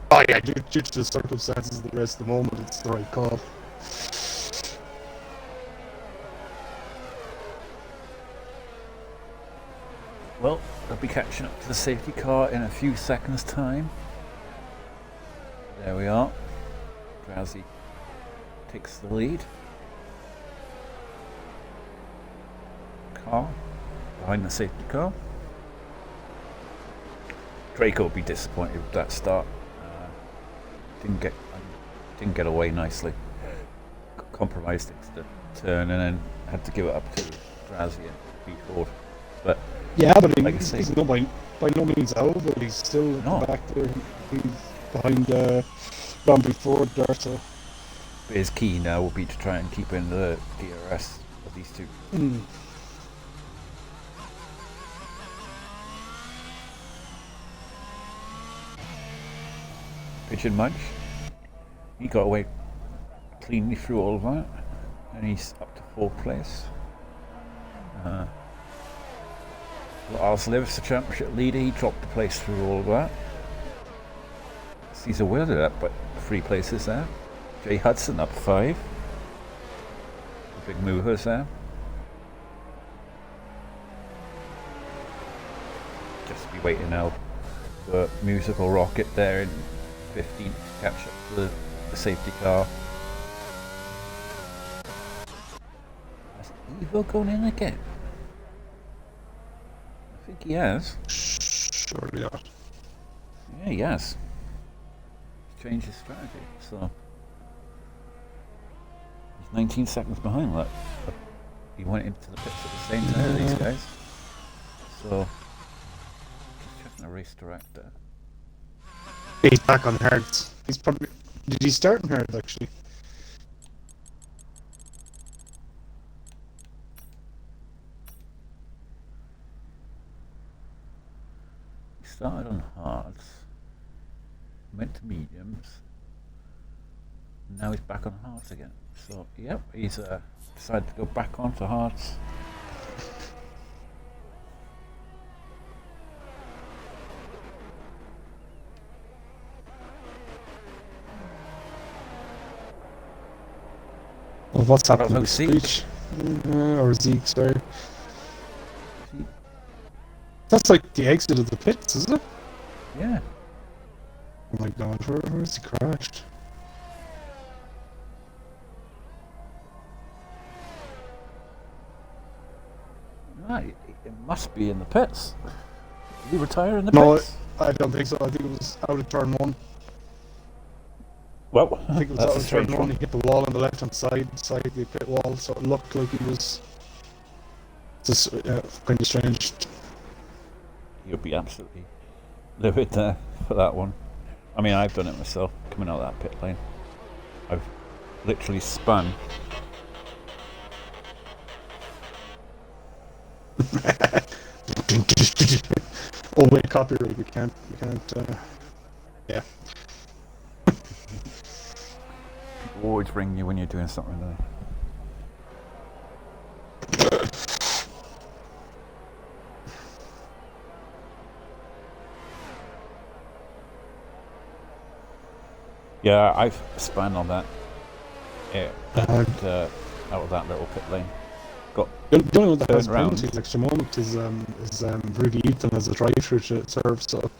Oh yeah, due to the circumstances of the race at the moment, it's the right call. Well, they'll be catching up to the safety car in a few seconds' time. There we are. Drowsy takes the lead. Car behind the safety car. Draco will be disappointed with that start. Didn't get away nicely. Compromised into the turn and then had to give it up to Drowsy and B4. But Yeah, but like he's by no means out, but he's still at the back there. He's behind Ron before there, so. But his key now will be to try and keep in the DRS of these two. Pigeon Munch, he got away cleanly through all of that, and he's up to 4th place. Lars Lives, the championship leader, he dropped the place through all of that. Caesar Willard up but 3 places there. Jay Hudson up 5. The big movers there. Just be waiting now for Musical Rocket there in 15 to catch up to the safety car. Has Evo gone in again? I think he has. Surely not. Yeah, he has. He's changed his strategy, so he's 19 seconds behind that. He went into the pits at the same time as these guys. So just checking the race director. He's back on hards. He's probably. Did he start in hards actually? He started on hards, went to mediums, and now he's back on hards again. So yep, he's decided to go back onto hards. Well, what's happening no with Zeke. Speech? Or Zeke, sorry. That's like the exit of the pits, isn't it? Yeah. Oh my god, where's he crashed? Right, it must be in the pits. Did he retire in the No, pits? I don't think so. I think it was out of turn 1. Well, I think it was that's out a of strange turn 1. one. He hit the wall on the left hand side of the pit wall, so it looked like he was just kind of strange. You'll be absolutely livid there for that one. I mean, I've done it myself, coming out of that pit lane. I've literally spun. Oh wait, copyright. You can't. Yeah. People always ring you when you're doing something, don't they? Yeah, I've spun on that. Yeah, out of that little pit lane. Got The only one that has turned round. penalties extra moment is Rudy Eaton as a driver to serve. So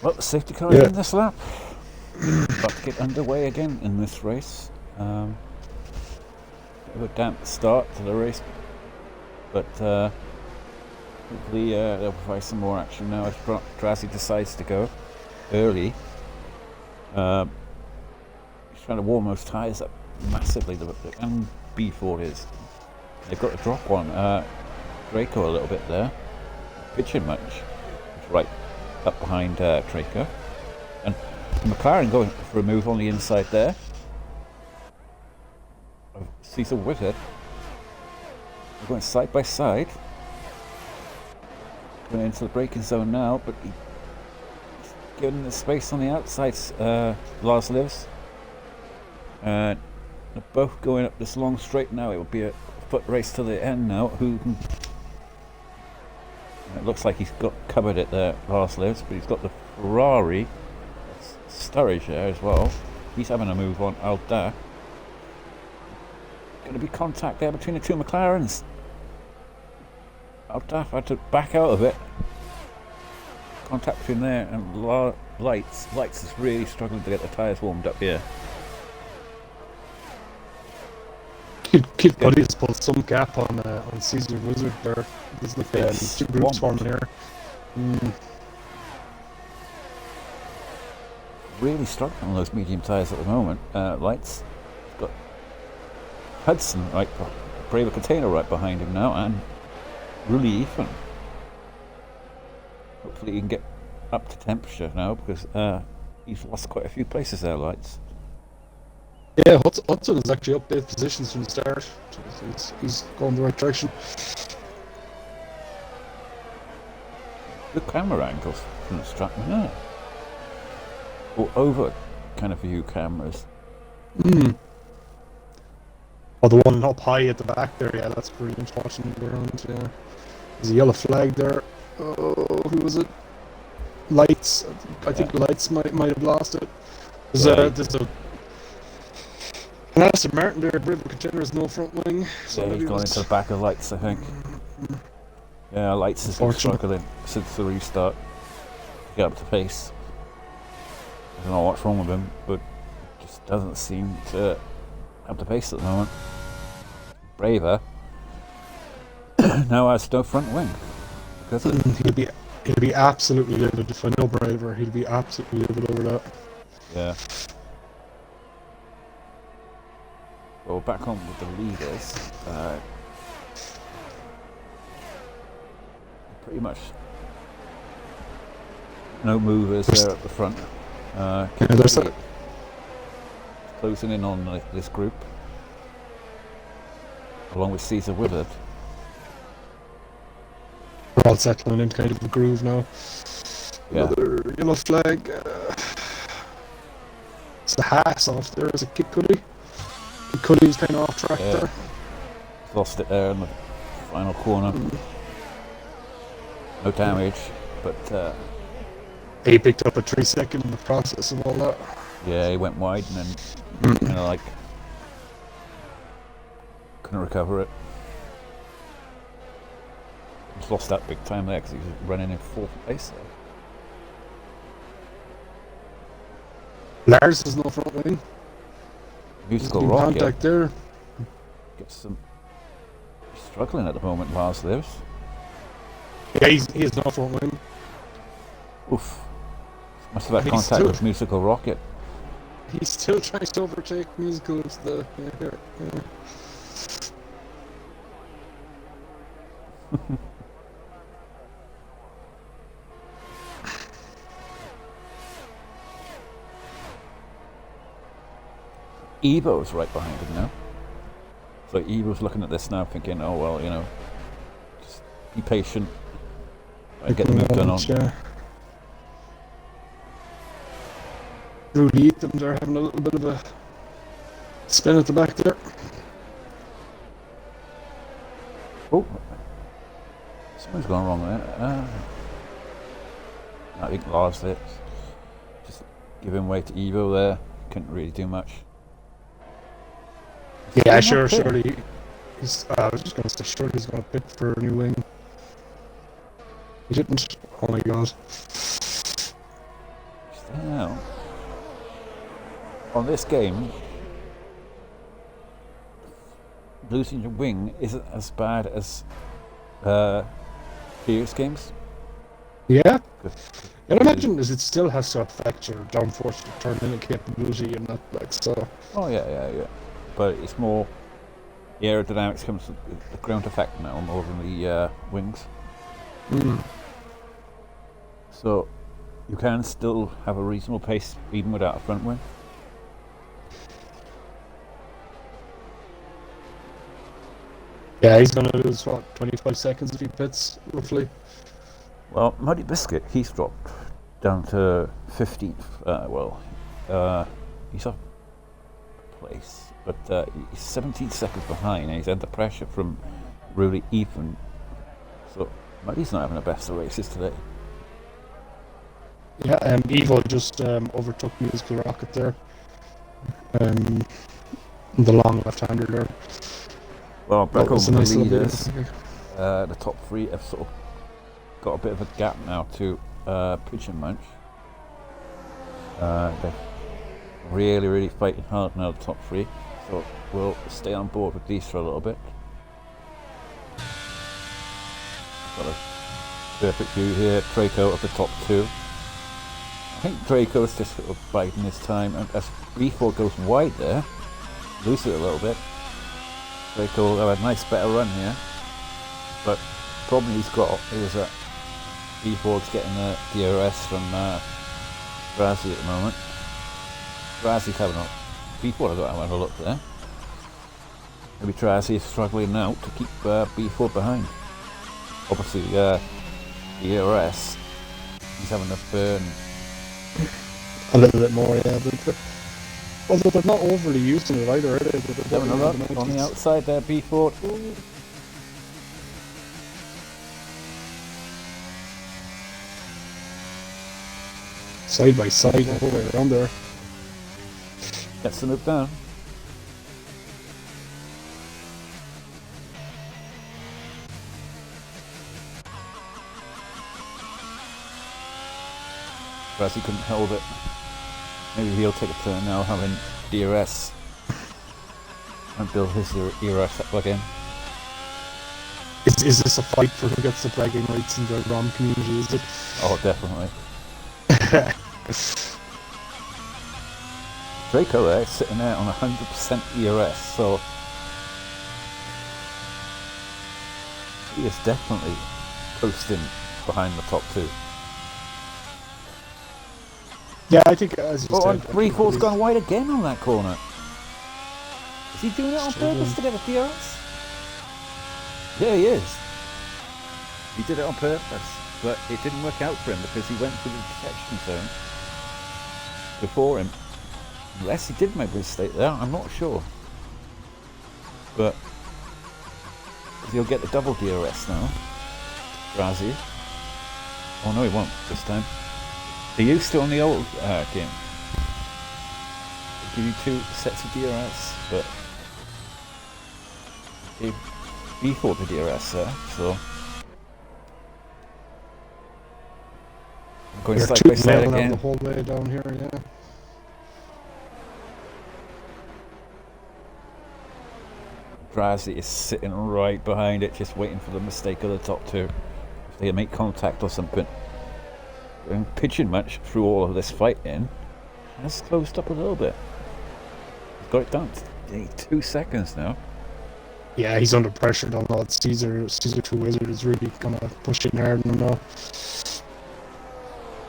Well, the safety car in this lap. About to get underway again in this race. Bit of a damp start to the race, but hopefully they'll provide some more action now as Drassi decides to go early. He's trying to warm those tyres up massively, and B4 is. They've got to drop one. Draco a little bit there. Pigeon Munch is right up behind Draco. And McLaren going for a move on the inside there. Cecil Whitted. They're going side by side. Going into the braking zone now, but he's given the space on the outside. Lars Lives. And they're both going up this long straight now. It will be a foot race to the end now. Who can... It looks like he's got covered it there, Lars Lives, but he's got the Ferrari Sturridge there as well. He's having a move on Alda. Going to be contact there between the two McLarens. Daft had to back out of it. Contact between there and Lights. Lights is really struggling to get the tyres warmed up here. Kid Cuddy's pulled some gap on Caesar Wizard there. There's like two groups forming here. Really struggling on those medium tyres at the moment. Lights got Hudson Braver Container right behind him now, and really Ethan. Hopefully he can get up to temperature now, because he's lost quite a few places there, Lights. Yeah, Hudson is actually up 8 positions from the start. He's going the right direction. Good camera angles from the strap. Yeah. Or over kind of view cameras. Oh, the one up high at the back there, yeah, that's brilliant watching the ground, yeah. There's a yellow flag there. Oh, who was it? Lights. I think Lights might have lost it. There's an Aston Martin there, Braver Container has no front wing. So yeah, he's gone into the back of Lights, I think. Yeah, Lights has been struggling since the restart to get up to pace. I don't know what's wrong with him, but just doesn't seem to have the pace at the moment. Braver now has no front wing. He'll be absolutely livid. If I know Braver, he'll be absolutely livid over that. Yeah. Well, back on with the leaders. Pretty much no movers there at the front. Closing in on this group, along with Caesar Wizard. We're all settling into kind of a groove now. Yeah. Another yellow flag. It's the Haas off there. Is it Kid Cuddy? Kid Cuddy's kind of off track there. Lost it there in the final corner. No damage, but he picked up a 3-second in the process of all that. yeah, he went wide and then kind of like couldn't recover it. He's lost that big time there because he was running in 4th place there. Lars has no front wing. Musical Rocket contact there. gets some. He's struggling at the moment. Lars lives. Yeah, he has no front wing. Oof. Must have had contact with Musical Rocket. He's still trying to overtake Musical. Yeah. Evo's right behind him now. So Evo's looking at this now thinking, oh well, you know, just be patient and get the move done on. Yeah. Rudy Eathams are having a little bit of a spin at the back there. Oh, something's gone wrong there. I think Lars it. Just giving way to Evo there. Couldn't really do much. Yeah, surely. I was just going to say, surely he's going to pick for a new wing. He didn't. Oh my god. Now, on this game, losing your wing isn't as bad as previous games. Yeah. And I imagine is it still has to affect your downforce turning capability and that, like, so. Oh yeah. But it's more the aerodynamics comes with the ground effect now more than the wings. So you can still have a reasonable pace even without a front wing. Yeah, he's going to lose, what, 25 seconds if he pits, roughly? Well, Muddy Biscuit, he's dropped down to 15th. He's up place, but he's 17 seconds behind and he's under pressure from Rudy Ethan. So Muddy's not having the best of races today. Yeah, Evo just overtook Musical Rocket there. The long left-hander there. Well, back over the leaders. the top three have sort of got a bit of a gap now to Pigeon Munch. They're really fighting hard now, the top three. So we'll stay on board with these for a little bit. Got a perfect view here, Draco at the top two. I think Draco's just sort of biding his time, and as B4 goes wide there, lose it a little bit. Draco will have a nice better run here, but the problem he's got is that B4's getting the DRS from Grazi at the moment. Grazi's having a B4 have got having a look there. Maybe Grazi is struggling now to keep B4 behind. Obviously, DRS, he's having a burn. A little bit more, yeah. But although they're not overly used in it either, are they? Having a look on the outside there, B4. Ooh. Side by side, the whole way around there. Gets the move down. Whereas he couldn't hold it. Maybe he'll take a turn now having DRS and build his DRS up again. Is this a fight for who gets the bragging rights in the ROM community, is it? Oh, definitely. Draco there is sitting there on 100% ERS, so he is definitely coasting behind the top two. Yeah, I think as you said... 3-4's gone wide again on that corner. Is he doing it on purpose to get a DRS? Yeah, he is. He did it on purpose, but it didn't work out for him because he went through the detection zone before him. Unless he did make a mistake there, I'm not sure. But he'll get the double DRS now. Grazi. Oh no, he won't this time. They used to on the old game. They give you 2 sets of DRS, but they before the DRS there, so I'm going side by side again. The whole way down here, yeah. Grazi is sitting right behind it, just waiting for the mistake of the top two. If they make contact or something. And Pigeon Munch, through all of this fighting, has closed up a little bit. He's got it down to 2 seconds now. Yeah, he's under pressure down now. Caesar 2 Wizard is really kind of pushing hard on him now.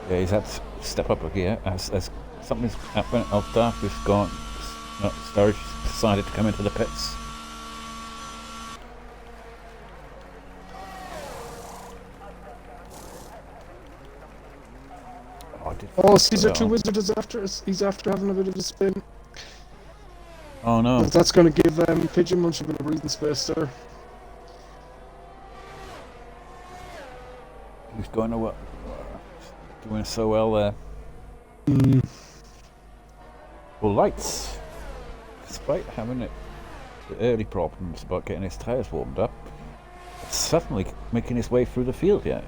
Yeah, he's had to step up again as something's happened. Aldarf has gone. Sturridge decided to come into the pits. Oh, Caesar 2 Wizard is he's after having a bit of a spin. Oh no. That's going to give Pigeon Munch a bit of breathing space there. He's going to doing so well there. Well, Lights, despite having the early problems about getting his tyres warmed up, is suddenly making his way through the field yet.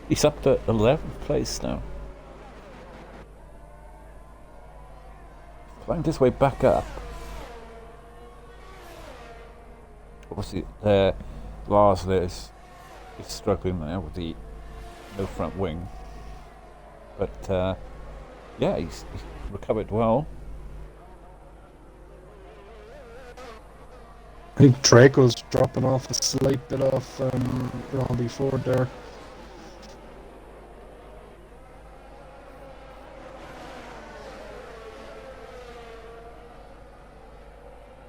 He's up to 11th place now. Climbed his way back up. Obviously, Lars is struggling there with the no front wing. But, yeah, he's recovered well. I think Draco's dropping off a slight bit off Ron before there.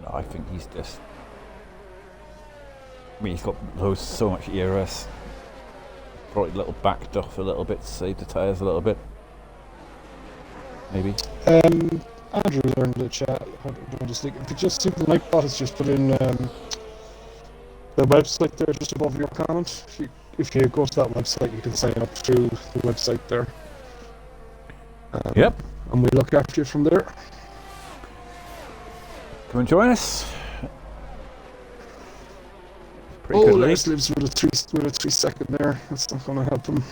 No, I think he's just... I mean, he's got so much ERS. Probably a little backed off a little bit to save the tyres a little bit. Maybe. Andrew learned the chat. If you just see the Nightbot has just put in the website there just above your comment. If you go to that website, you can sign up through the website there. Yep. And we look after you from there. Come and join us. Pretty Oh, good lead. Lars lives with a 3 second there. That's not going to help him.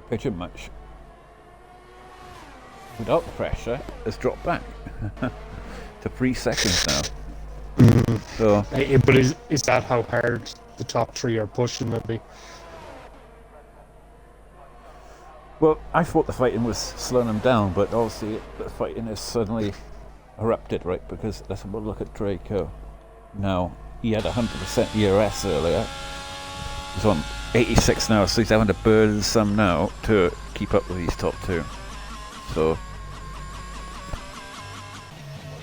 Pigeon much. Without the pressure, has dropped back to 3 seconds now. So But is that how hard the top three are pushing? Maybe. well, I thought the fighting was slowing them down, but obviously the fighting has suddenly erupted, right? Because let's have a look at Draco. Now, he had 100% ERS earlier. He's on 86 now, so he's having to burn some now to keep up with these top two. So,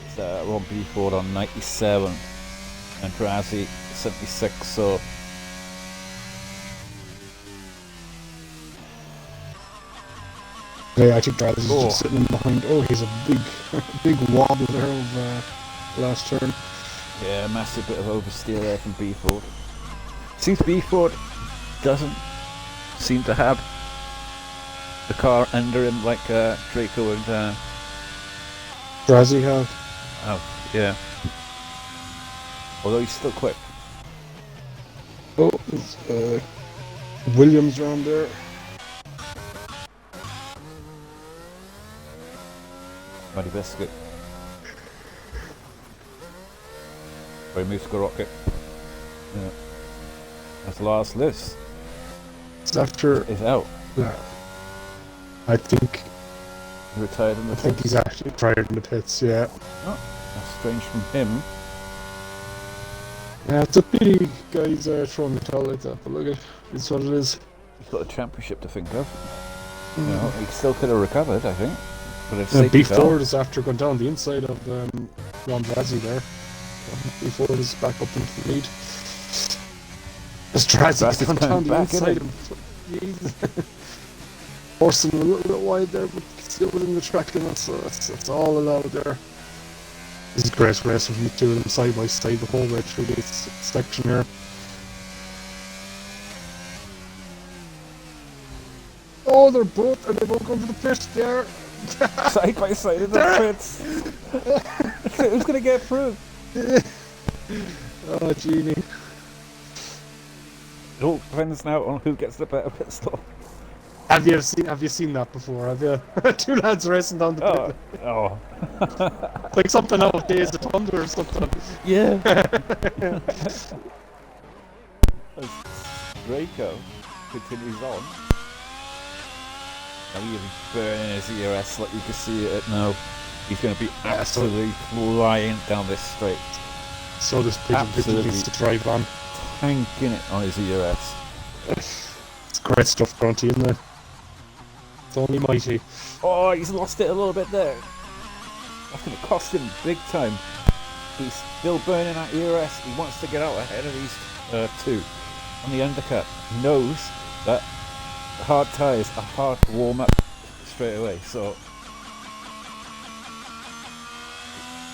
it's Ron Beeford on 97 and Drazi 76, so Yeah, I think Draz is just sitting in behind. Oh, he's a big wobble there of last turn. yeah, massive bit of oversteer there from Beeford. Seems Beeford doesn't seem to have the car under him like Draco and Drazi have. oh, yeah. Although he's still quick. Oh, there's Williams around there. Muddy Biscuit. Very musical rocket. Yeah. That's Lars Lewis. It's after. Is out. I think. He retired in the I think pits. he's actually tired in the pits. Yeah. Oh, that's strange from him. Yeah, it's a pity guys are throwing the towel like that. But look at it's what it is. He's got a championship to think of. You know, he still could have recovered, I think. But if Yeah, safety Beef fell- Ford is after going down the inside of Ron Drazi there. Beef Ford is back up into the lead. As Drazi's Drazi's gone coming down the back, inside isn't him. Forcing him a little bit wide there, but still within the track limit, so that's all allowed there. This is great racing from the two of them side by side the whole way through this section here. Oh, they're both going for the pit there. side by side in the pits. Who's going to get through? Oh, genie. It all depends now on who gets the better pit stop. Have you seen that before? Have you? Two lads racing down the pit. Oh. Like something out of Days of Thunder or something. Yeah. Draco continues on. Now he's burning his ERS like you can see it now. He's going to be absolutely flying down this straight. So this pigeon needs to drive on. Tanking it on his ERS. It's great stuff, Grunty, isn't it? It's only mighty. Oh, he's lost it a little bit there. That's going to cost him big time. He's still burning that ERS. He wants to get out ahead of these two on the undercut. He knows that the hard tyres are hard to warm up straight away. So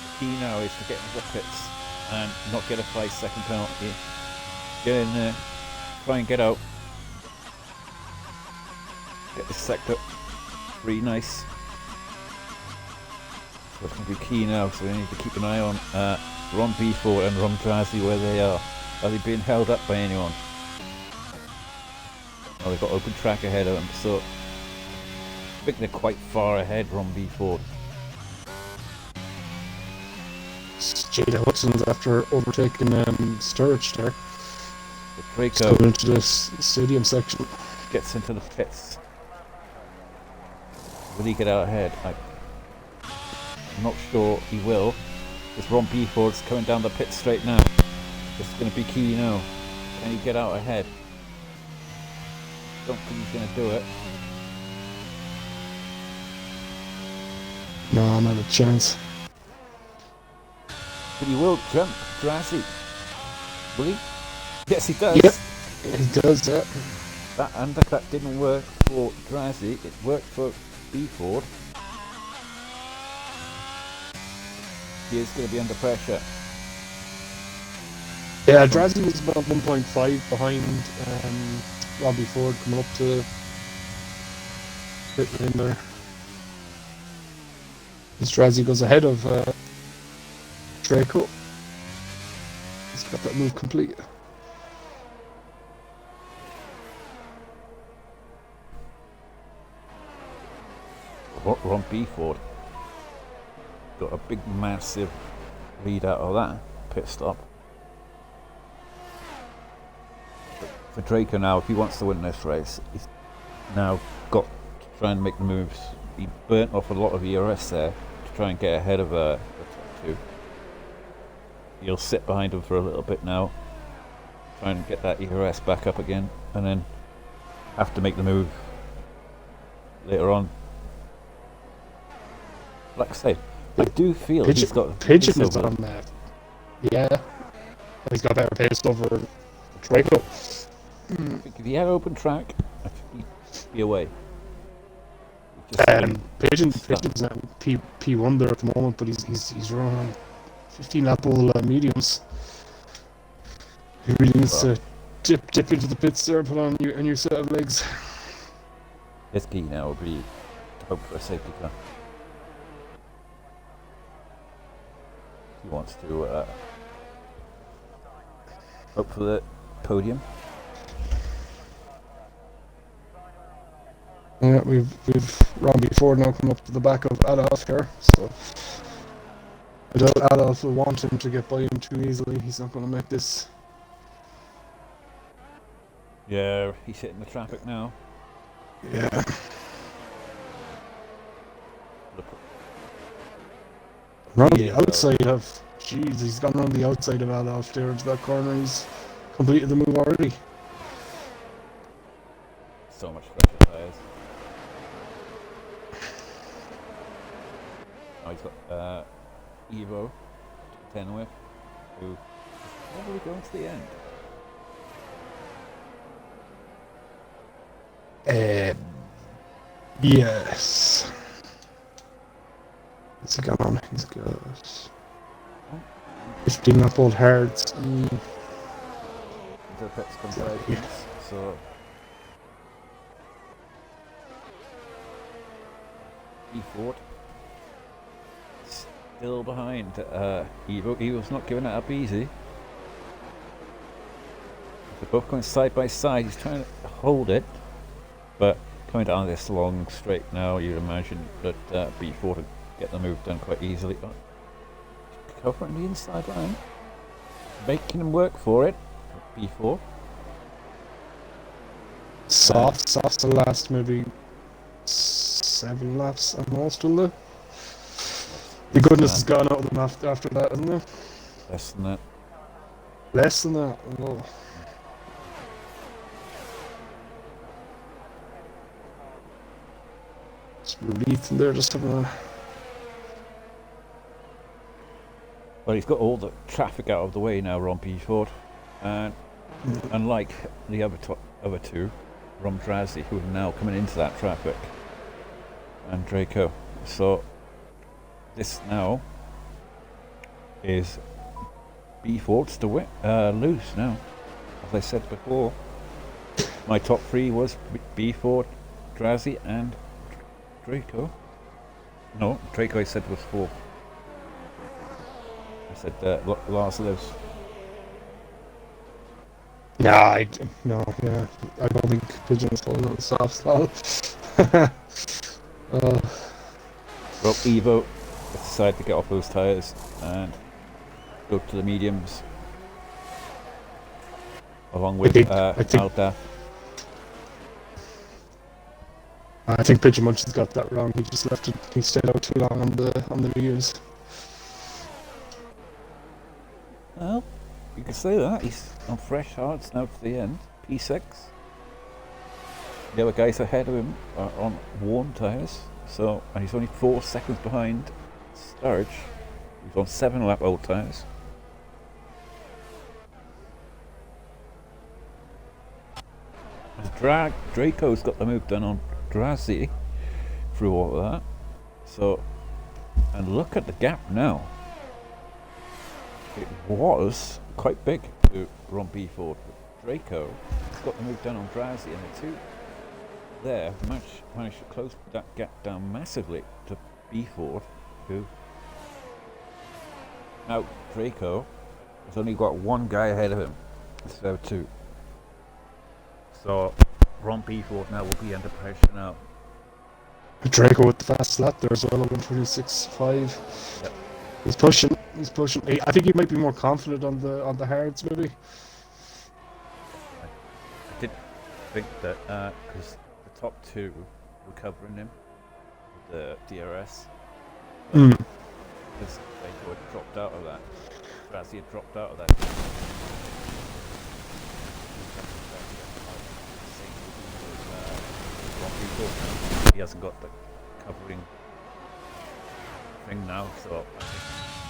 the key now is to get into the pits and not get a 5-second penalty. Get in there, try and get out. Get this sector pretty nice. So it's going to be key now, so we need to keep an eye on Ron Beeford and Ron Drazi where they are. Are they being held up by anyone? Oh, they've got open track ahead of them, so I think they're quite far ahead, Ron Beeford. Jada Hudson's after overtaking Sturridge there. But Draco Going into the stadium section. gets into the pits. Will he get out ahead? I'm not sure he will. Because Ron Beeford's coming down the pit straight now. This is going to be key now. Can he get out ahead? Don't think he's going to do it. No, not a chance. But he will jump Drazi. Will he? Yes, he does. Yep, he does, yeah. That undercut didn't work for Drazi. It worked for Beeford. He is going to be under pressure. Yeah, Drazi was about 1.5 behind Robbie Ford coming up to pit lane there. As Drazi goes ahead of Draco. He's got that move complete. We're on B4. Got a big, massive lead out of that pit stop. But for Draco now, if he wants to win this race, he's now got to try and make the moves. He burnt off a lot of ERS there to try and get ahead of the top two. He'll sit behind him for a little bit now, try and get that ERS back up again, and then have to make the move later on. Like I say, I do feel he's got Pigeon is on that. Yeah. He's got better pace over Draco. If he had open track, I think he'd be away. Pigeon's at P1 there at the moment, but he's running on 15 lap all mediums. He really needs to dip into the pits there and put on a new set of legs. His key now would be to hope for a safety car. He wants to hope for the podium. Yeah, we've Ron before now come up to the back of Adolf here, so I doubt Adolf will want him to get by him too easily. He's not going to make this. Yeah, he's hitting the traffic now. Yeah. Around the outside of, jeez, he's gone around the outside of Adolf there into that corner. He's completed the move already. So much pressure tyres. Now he's got Evo to contend with, who is probably going to the end. Yes. What's he got on? He's got 15 lap old hards. The pits come by, so E4 still behind Evo. Evo's not giving it up easy. They're both going side by side. He's trying to hold it, but coming down this long straight now, you'd imagine that B4 would get the move done quite easily. Covering the inside line, making him work for it. B4. Soft the last maybe 7 laps at most, will they? The goodness has gone out of them after that, hasn't it? Less than that. Less than that. Oh. It's relief in there, just having a. Well, he's got all the traffic out of the way now, Ron P4, and unlike the other two, Ron Drazi, who are now coming into that traffic, and Draco. So this now is B4's to lose now. As I said before, my top 3 was B4, Drazi, and Draco. No, Draco I said was 4. I said Lars lives. No, I don't think Pigeon's falling on the soft spot. Well, Evo decided to get off those tyres and go to the mediums, along with Aldaf. I think Pigeon Munch has got that wrong. He just left it. He stayed out too long on the mediums. Well, you could say that. He's on fresh hards now to the end. P6. The other guys ahead of him are on worn tyres, so, and he's only 4 seconds behind Sturge. He's on 7 lap old tyres. Draco's got the move done on Drazi through all of that. So, and look at the gap now. It was quite big to Ron B4. Draco has got the move done on Drazi, and the two there managed to close that gap down massively to B4, who Now, Draco has only got one guy ahead of him instead of two. So, Ron P4 now will be under pressure now. Draco with the fast lap there as well, 1:26.5. Yep. He's pushing. I think he might be more confident on the hards, maybe. I did think that because the top two were covering him with the DRS, because Draco had dropped out of that. Razzie had dropped out of that. He hasn't got the covering thing now, so I think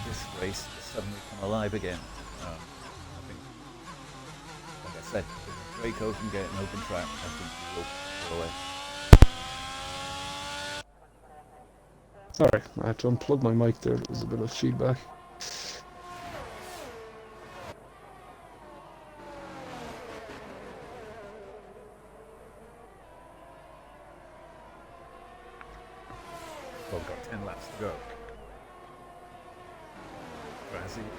this race has suddenly come alive again. I think, like I said, if Draco can get an open track, I think he will pull away. Sorry, I had to unplug my mic there. There was a bit of feedback. Well, I've got 10 laps to go. Razzie,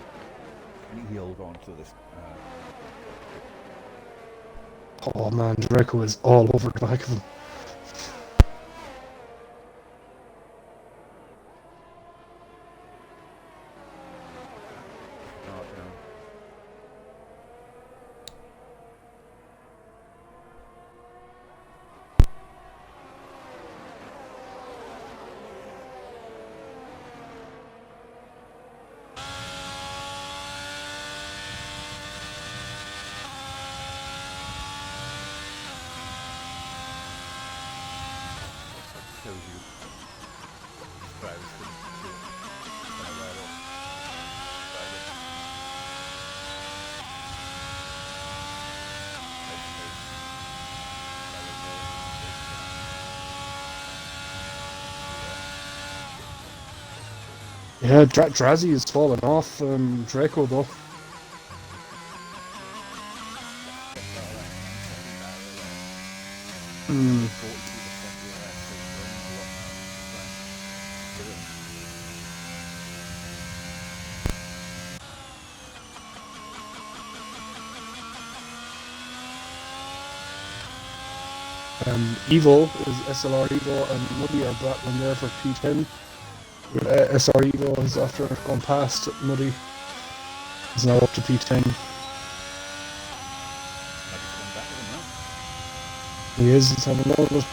can he hold on to this? Oh man, Draco is all over the back of him. Shows you drivers can do it. Right off. Yeah, Drazzy is falling off Draco though. Evo is SLR Evo and Muddy are battling there for P10. SR Evo is after gone past Muddy. He's now up to P10. He is, he's having a load of it.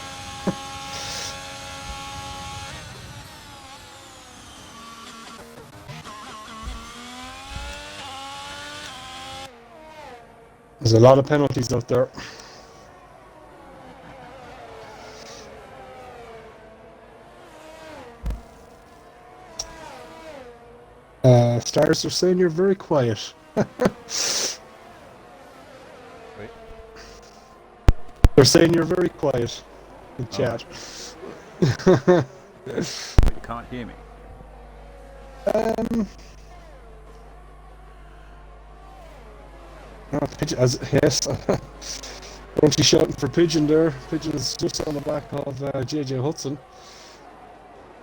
There's a lot of penalties out there. Stars are saying you're very quiet. Wait. They're saying you're very quiet in chat. But you can't hear me. Pigeon, yes. Don't be shouting for Pigeon there. Pigeon is just on the back of JJ Hudson.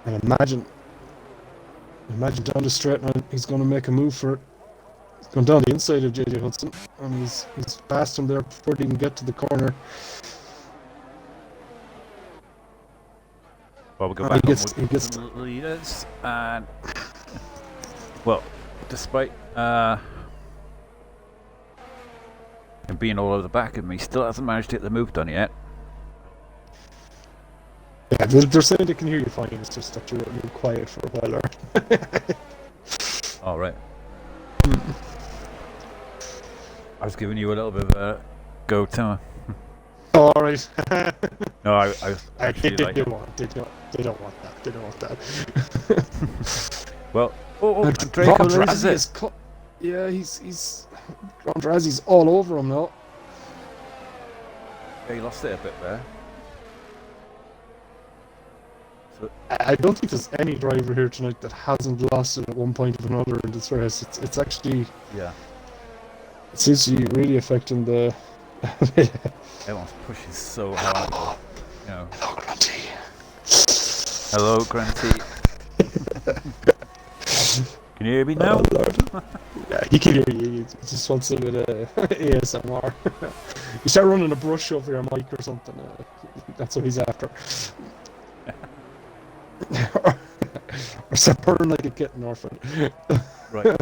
And imagine down the straight now, he's going to make a move for it. He's gone down the inside of JJ Hudson, and he's past him there before he can get to the corner. Well, we'll go back he on gets with the leaders, and well, despite him being all over the back of me, he still hasn't managed to get the move done yet. Yeah, they're saying they can hear you fine. It's just that you're quiet for a while there. All right. I was giving you a little bit of a go time. All right. No, I was actually they like. don't want that. They don't want that. Well, and Draco loses it. Yeah, he's Andrazi's all over him now. Yeah, he lost it a bit there. So, I don't think there's any driver here tonight that hasn't lost it at one point or another in this race. It's actually, yeah, it seems to be really affecting the. everyone's pushing so hard. You know. Hello, Grunty. Hello, Granty. Can you hear me now? Oh, Lord. Yeah, he can hear you. He just wants a bit of ASMR. You start running a brush over your mic or something. That's what he's after. Or start purring like a kitten orphan. Right.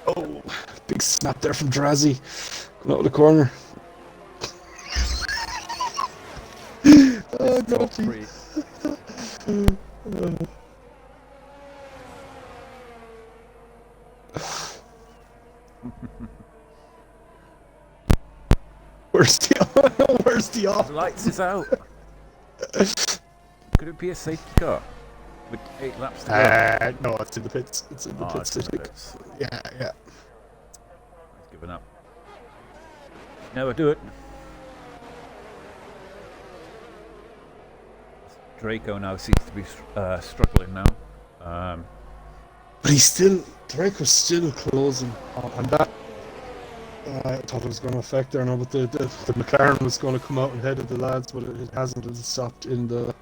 Oh, big snap there from Drazzy. Going out of the corner. Oh, Top God. three. Where's the The off? lights is out. Could it be a safety car? With 8 laps to go. No, it's in the pits. It's in the pits. It's I in the think. pits. Yeah. He's given up. Never do it. Draco now seems to be struggling now. But Drake was still closing on that. I thought it was going to affect there now, but the McLaren was going to come out ahead of the lads, but it hasn't. It's stopped in the.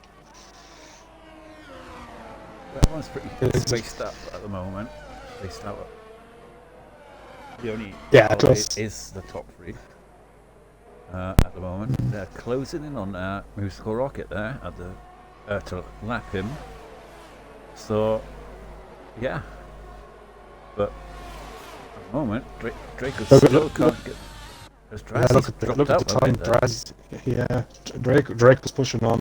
Everyone's pretty spaced up at the moment. Spaced out. The only close. is the top 3 at the moment. They're closing in on Musical Rocket there at the to lap him. So yeah, but at the moment Draco still can't get. Look at the time, Draz. Yeah, Drake was pushing on.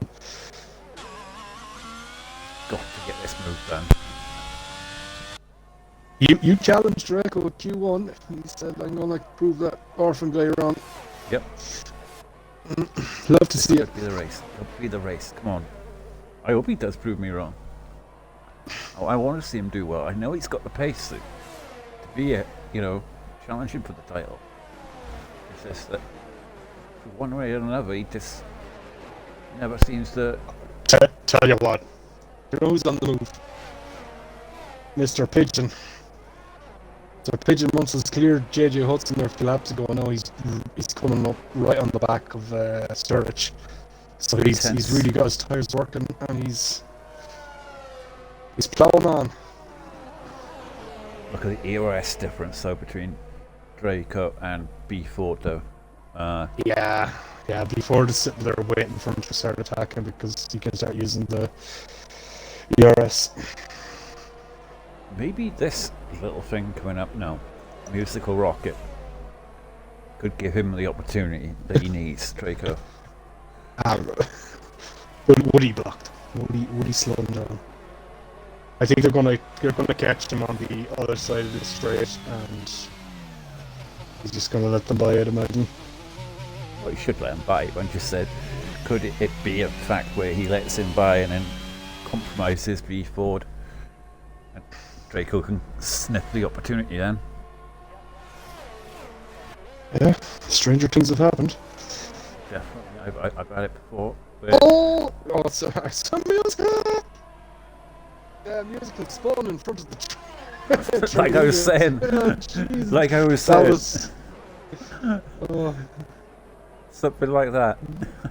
Got to get this move done. You challenged Draco at Q1. He said, "I'm gonna prove that orphan guy wrong." Yep. Love to see it. It'll be the race. It'll be the race. Come on. I hope he does prove me wrong. Oh, I want to see him do well. I know he's got the pace to be challenging for the title. It's just that one way or another, he just never seems to. Tell you what, you know who's on the move? Mr. Pigeon. Mr. Pigeon once has cleared JJ Hudson there a few laps ago. Now he's coming up right on the back of Sturridge. So he's really got his tyres working, and he's ploughing on. Look at the EOS difference though between Draco and B4 though. Yeah. Before the sitting there waiting for him to start attacking because he can start using the ERS. Maybe this little thing coming up now, Musical Rocket, could give him the opportunity that he needs, Draco. Would he blocked? Would he slow him down? I think they're gonna catch him on the other side of the straight, and he's just gonna let them by, I'd imagine. Well, he should let him by, but I just said, could it be a fact where he lets him by and then compromises B Ford? And Draco can sniff the opportunity then. Yeah, stranger things have happened. Definitely, I've had it before. Sorry, some music! Yeah, music exploding in front of the Like I was saying. Like I was saying. Something like that.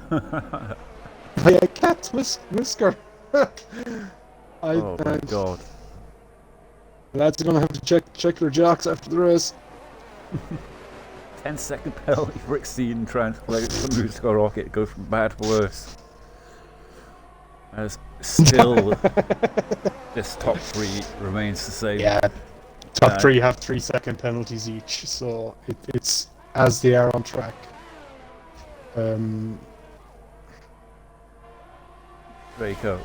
By a cat's whisker. Oh my god. Lads are gonna have to check their jocks after the race. 10-second penalty for exceeding transport from Musical Rocket. It goes from bad to worse. As still, this top 3 remains the same. Yeah, top 3 have 3-second penalties each, so it's as they are on track. Draco,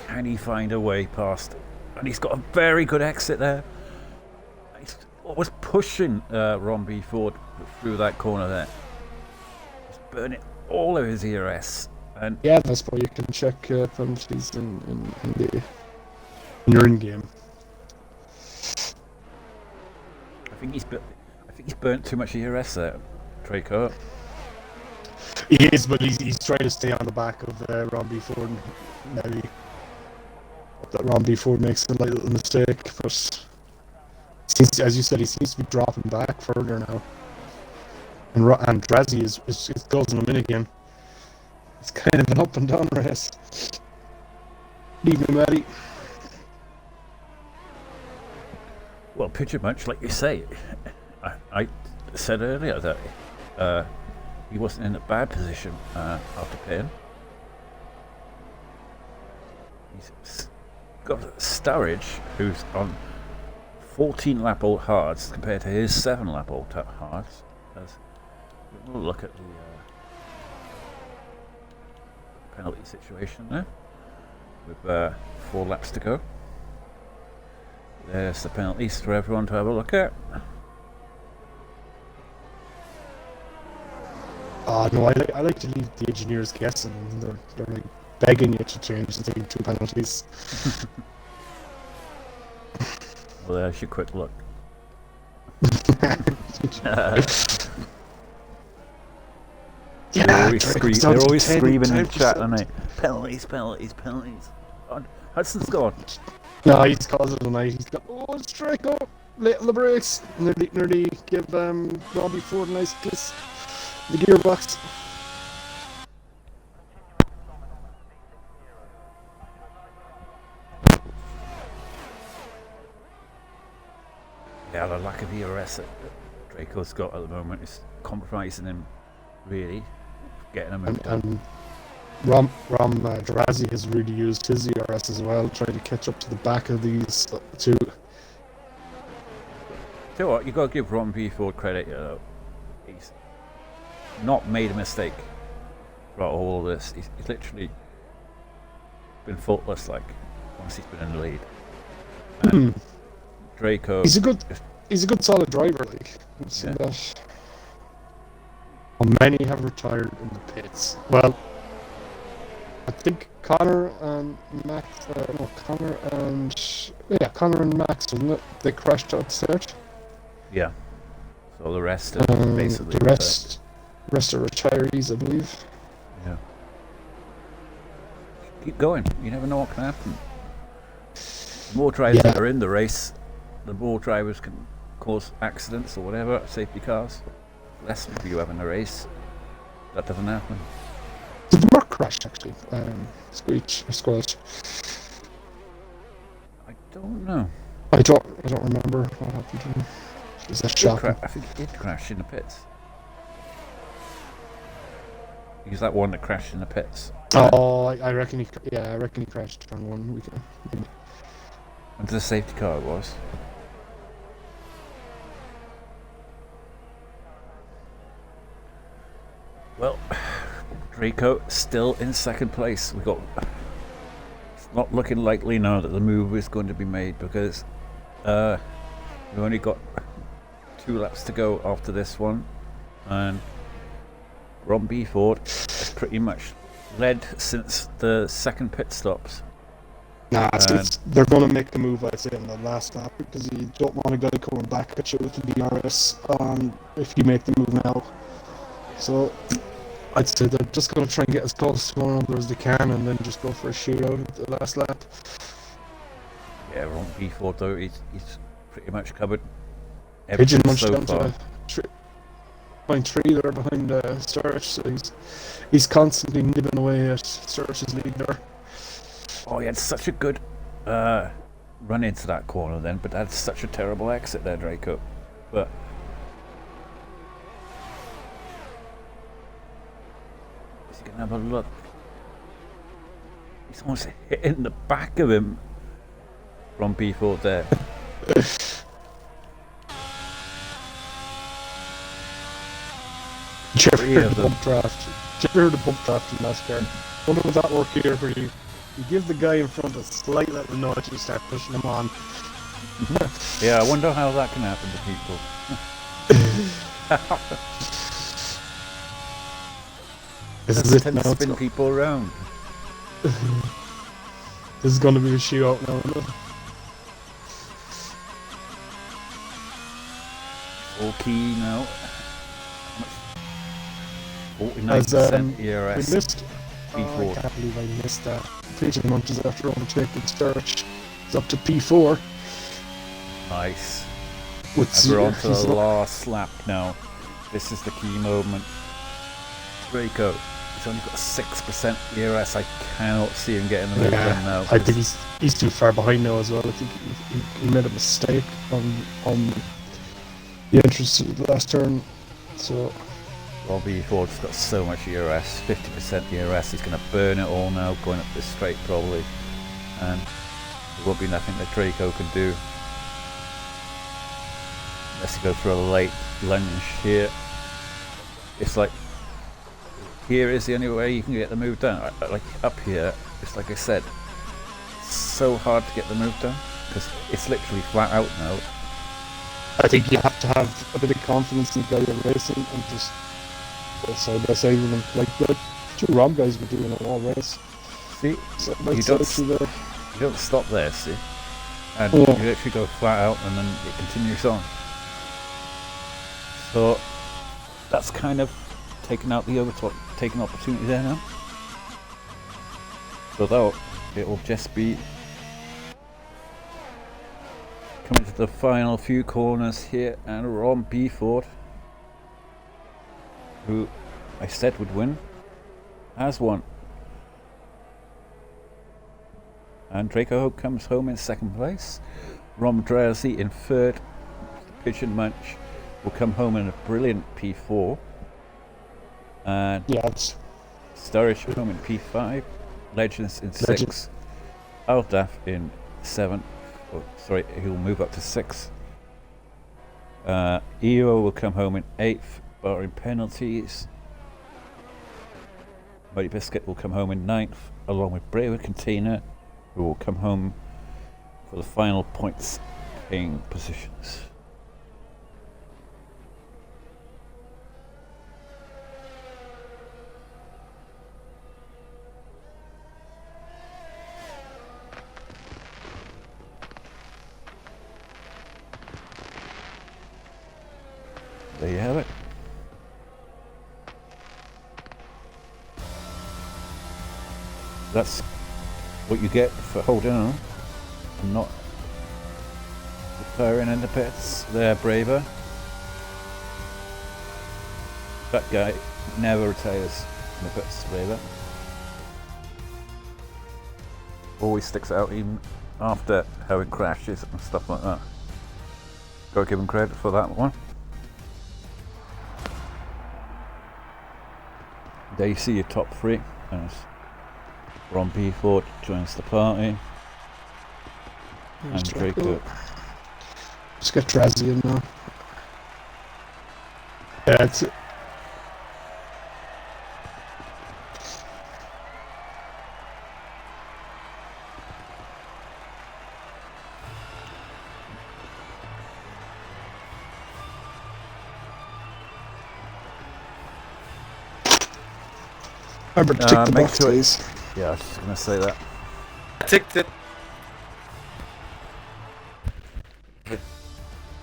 can he find a way past? And he's got a very good exit there. He's always pushing Ron B. Ford through that corner there. He's burning all of his ERS. And yeah, that's why you can check penalties in your in-game. I think he's burnt too much ERS there, Draco. He is, but he's trying to stay on the back of Ron B. Ford. Maybe that Ron B. Ford makes a little mistake, but as you said, he seems to be dropping back further now. And Drazzy is closing him in again. It's kind of an up and down race. Leave me, Matty. Well, pretty much like you say. I said earlier that he wasn't in a bad position after paying. He's got Sturridge, who's on 14 lap old hards compared to his 7 lap old hards. We'll look at the penalty situation there with 4 laps to go. There's the penalties for everyone to have a look at. No, I like to leave the engineers guessing. They're like begging you to change the thing to penalties. Well, there's your quick look. They're always screaming in chat, aren't they? Penalties, penalties, penalties. Oh, Hudson's gone. No, he's causing it tonight. He's got, it's Draco, late on the brakes. Nearly give Robbie Ford a nice kiss. The gearbox. Yeah, the lack of ERS that Draco's got at the moment is compromising him, really. Getting him out. And Ram Drazzi has really used his ERS as well, trying to catch up to the back of these two. Tell you what, you got to give Ron B. Ford credit, you know. He's not made a mistake throughout all of this. He's literally been faultless, like, once he's been in the lead. And Draco... He's a good solid driver, like. Yeah. That. Well, many have retired in the pits. Well, I think Connor and Max, Connor and Max, wasn't it? They crashed out the start. Yeah. So the rest are basically... The rest are retirees, I believe. Yeah. Keep going. You never know what can happen. The more drivers that are in the race, the more drivers can cause accidents or whatever, safety cars. Less people you have in a race. That doesn't happen. Did the Merc crash actually? Squelch. I don't know. I don't remember what happened to him. Is that shocking? I think he did crash in the pits. He's that one that crashed in the pits. Oh, I reckon he crashed on one weekend. And the safety car it was. Well, Draco still in second place. It's not looking likely now that the move is going to be made because we've only got 2 laps to go after this one, and Ron B. Ford has pretty much led since the second pit stops. Nah, they're going to make the move, I'd say, in the last lap because you don't want a guy coming back at you with the DRS if you make the move now. So I'd say they're just going to try and get as close to one another as they can and then just go for a shootout at the last lap. Yeah, Ron B. Ford though, he's pretty much covered Pigeon everything munched so down far. to point 3 there behind Sturridge, so he's constantly nibbling away at Sturridge's lead there. Oh, he had such a good run into that corner then, but that's such a terrible exit there, Draco. But is he going to have a look? He's almost hitting the back of him from B4 there. Did you ever hear the bump draft? Did you ever hear the bump draft in NASCAR? Wonder would that work here for you? You give the guy in front a slight little nudge, you start pushing him on. Yeah, I wonder how that can happen to people. This is it Tend now. to spin people around. This is going to be a shootout now, isn't it? All key now. 49% ERS. We missed. P4. I can't believe I missed that. Pigeon munches after overtaking Sturridge. It's up to P4. Nice. With We're on to the last lap now. This is the key moment. Draco is He's only got 6% ERS. I cannot see him getting the move done now. I think he's too far behind now as well. I think he made a mistake on the entrance to the last turn. So Robbie Ford's got so much ERS, 50% ERS. He's going to burn it all now, going up this straight probably, and there won't be nothing that Draco can do unless you go for a late lunge here. It's like here is the only way you can get the move done. Like up here, it's like I said, so hard to get the move done because it's literally flat out now. I think you have to have a bit of confidence in the guy you're racing and just go side by side with him, like two Rob guys were doing it all race. See, You don't stop there, see, and Yeah. you literally go flat out and then it continues on. So that's kind of taken out the taken opportunity there now. So though it will just be coming to the final few corners here, and Ron Beeford, who I said would win, has won. And Draco Hope comes home in second place. Rom Drowsy in third. Pigeon Munch will come home in a brilliant P4. And Sturridge home in P5. Legends in 6. Aldaf in 7. Oh, sorry, he'll move up to 6. EO will come home in 8th, barring penalties. Muddy Biscuit will come home in 9th, along with Braver Container, who will come home for the final points paying positions. There you have it. That's what you get for holding on and not retiring in the pits. There, Braver. That guy never retires in the pits, Braver. Always sticks out even after having crashes and stuff like that. Gotta give him credit for that one. There you see your top 3 as Ron Beeford joins the party. And Draco. Just get Drowsy in now. Yeah, that's it. Remember to tick the make box, sure please. Yeah, I was just gonna say that. I ticked it.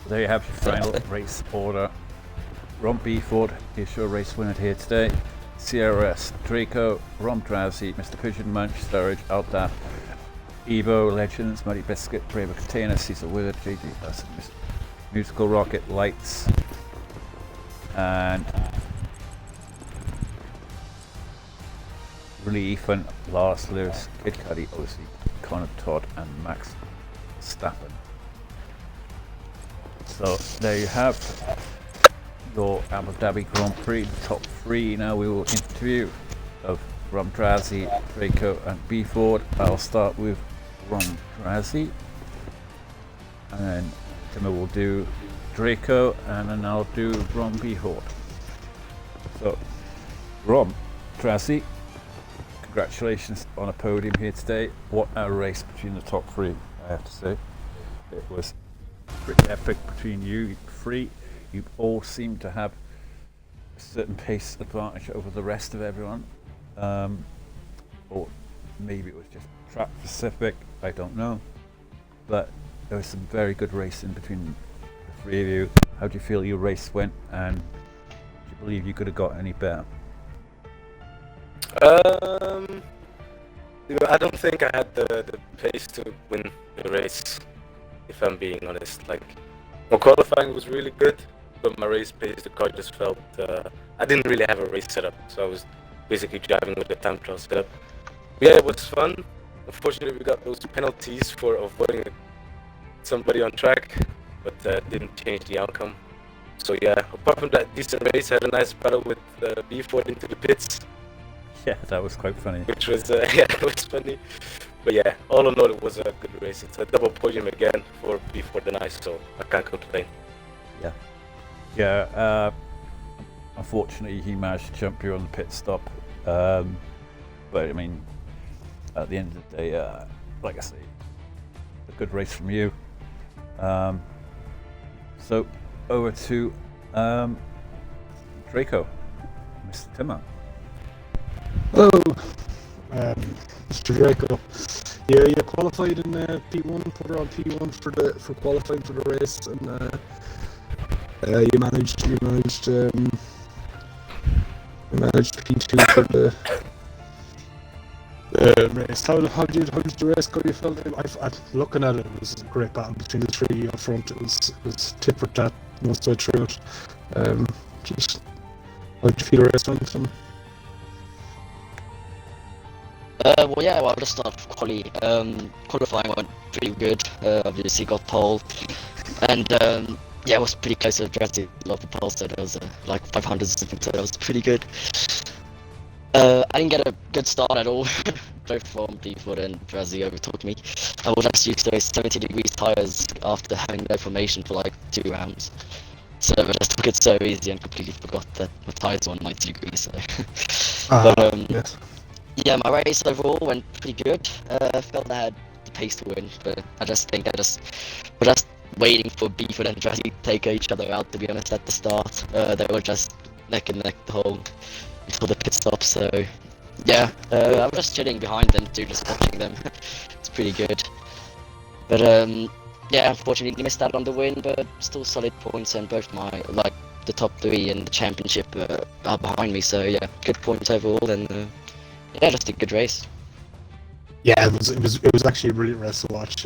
There you have your final race order. Ron Beeford is your race winner here today. CRS, Draco, Rom Drowsy, Mr. Pigeon Munch, Sturridge, Altaf, Evo, Legends, Muddy Biscuit, Braver Container, Cecil Willard, JG, that's Musical Rocket, Lights, and Really Ethan, Lars Lewis, Kid Cudi, obviously Connor Todd, and Max Stappen. So there you have your Abu Dhabi Grand Prix top 3. Now we will interview of Rom Drowsy, Draco, and Beeford. I'll start with Rom Drowsy, and then Timmer will do Draco, and then I'll do Rom Beeford. So Rom Drowsy, congratulations on a podium here today. What a race between the top 3, I have to say. It was pretty epic between you 3. You all seem to have a certain pace advantage over the rest of everyone. Or maybe it was just track specific, I don't know. But there was some very good racing between the 3 of you. How do you feel your race went, and do you believe you could have got any better? I don't think I had the pace to win the race, if I'm being honest. Like, my qualifying was really good, but my race pace, the car just felt, I didn't really have a race setup, so I was basically driving with the time trial setup. Yeah, it was fun. Unfortunately, we got those penalties for avoiding somebody on track, but didn't change the outcome. So yeah, apart from that decent race, had a nice battle with B4 into the pits, Yeah, that was quite funny. which was yeah, it was funny. But yeah, all in all, it was a good race. It's a double podium again for B4 the nice, so I can't complain. Yeah, unfortunately he managed to jump you on the pit stop. But I mean, at the end of the day, like I say, a good race from you. So over to Draco, Mr. Timmer. Hello, Mr. Draco. Yeah, you qualified in P1, put her on P1 for qualifying for the race, and you managed P2 for the race. How did the race go? You felt looking at it, it was a great battle between the three up front. It was tit for tat most of the way through it. Just how did you feel the race went from? Well, just start off qualifying went pretty good. Obviously got pole, and yeah, it was pretty close to Drazzy off the pole, so that was like 500 or something, so that was pretty good. I didn't get a good start at all, both from P4 and Drazzy overtook me. I was just used to those 70 degrees tyres after having no formation for like 2 rounds. So I just took it so easy and completely forgot that my tyres were on 90 degrees. So. Yes. Yeah, my race overall went pretty good. I felt I had the pace to win, but I just think we're just waiting for Beeford and Drazzy to take each other out, to be honest, at the start. They were just neck and neck the whole until the pit stop, so yeah, I was just chilling behind them too, just watching them. It's pretty good. But yeah, unfortunately missed out on the win, but still solid points, and both my the top 3 in the championship are behind me, so yeah, good points overall, and yeah, just a good race. Yeah, it was actually a brilliant race to watch.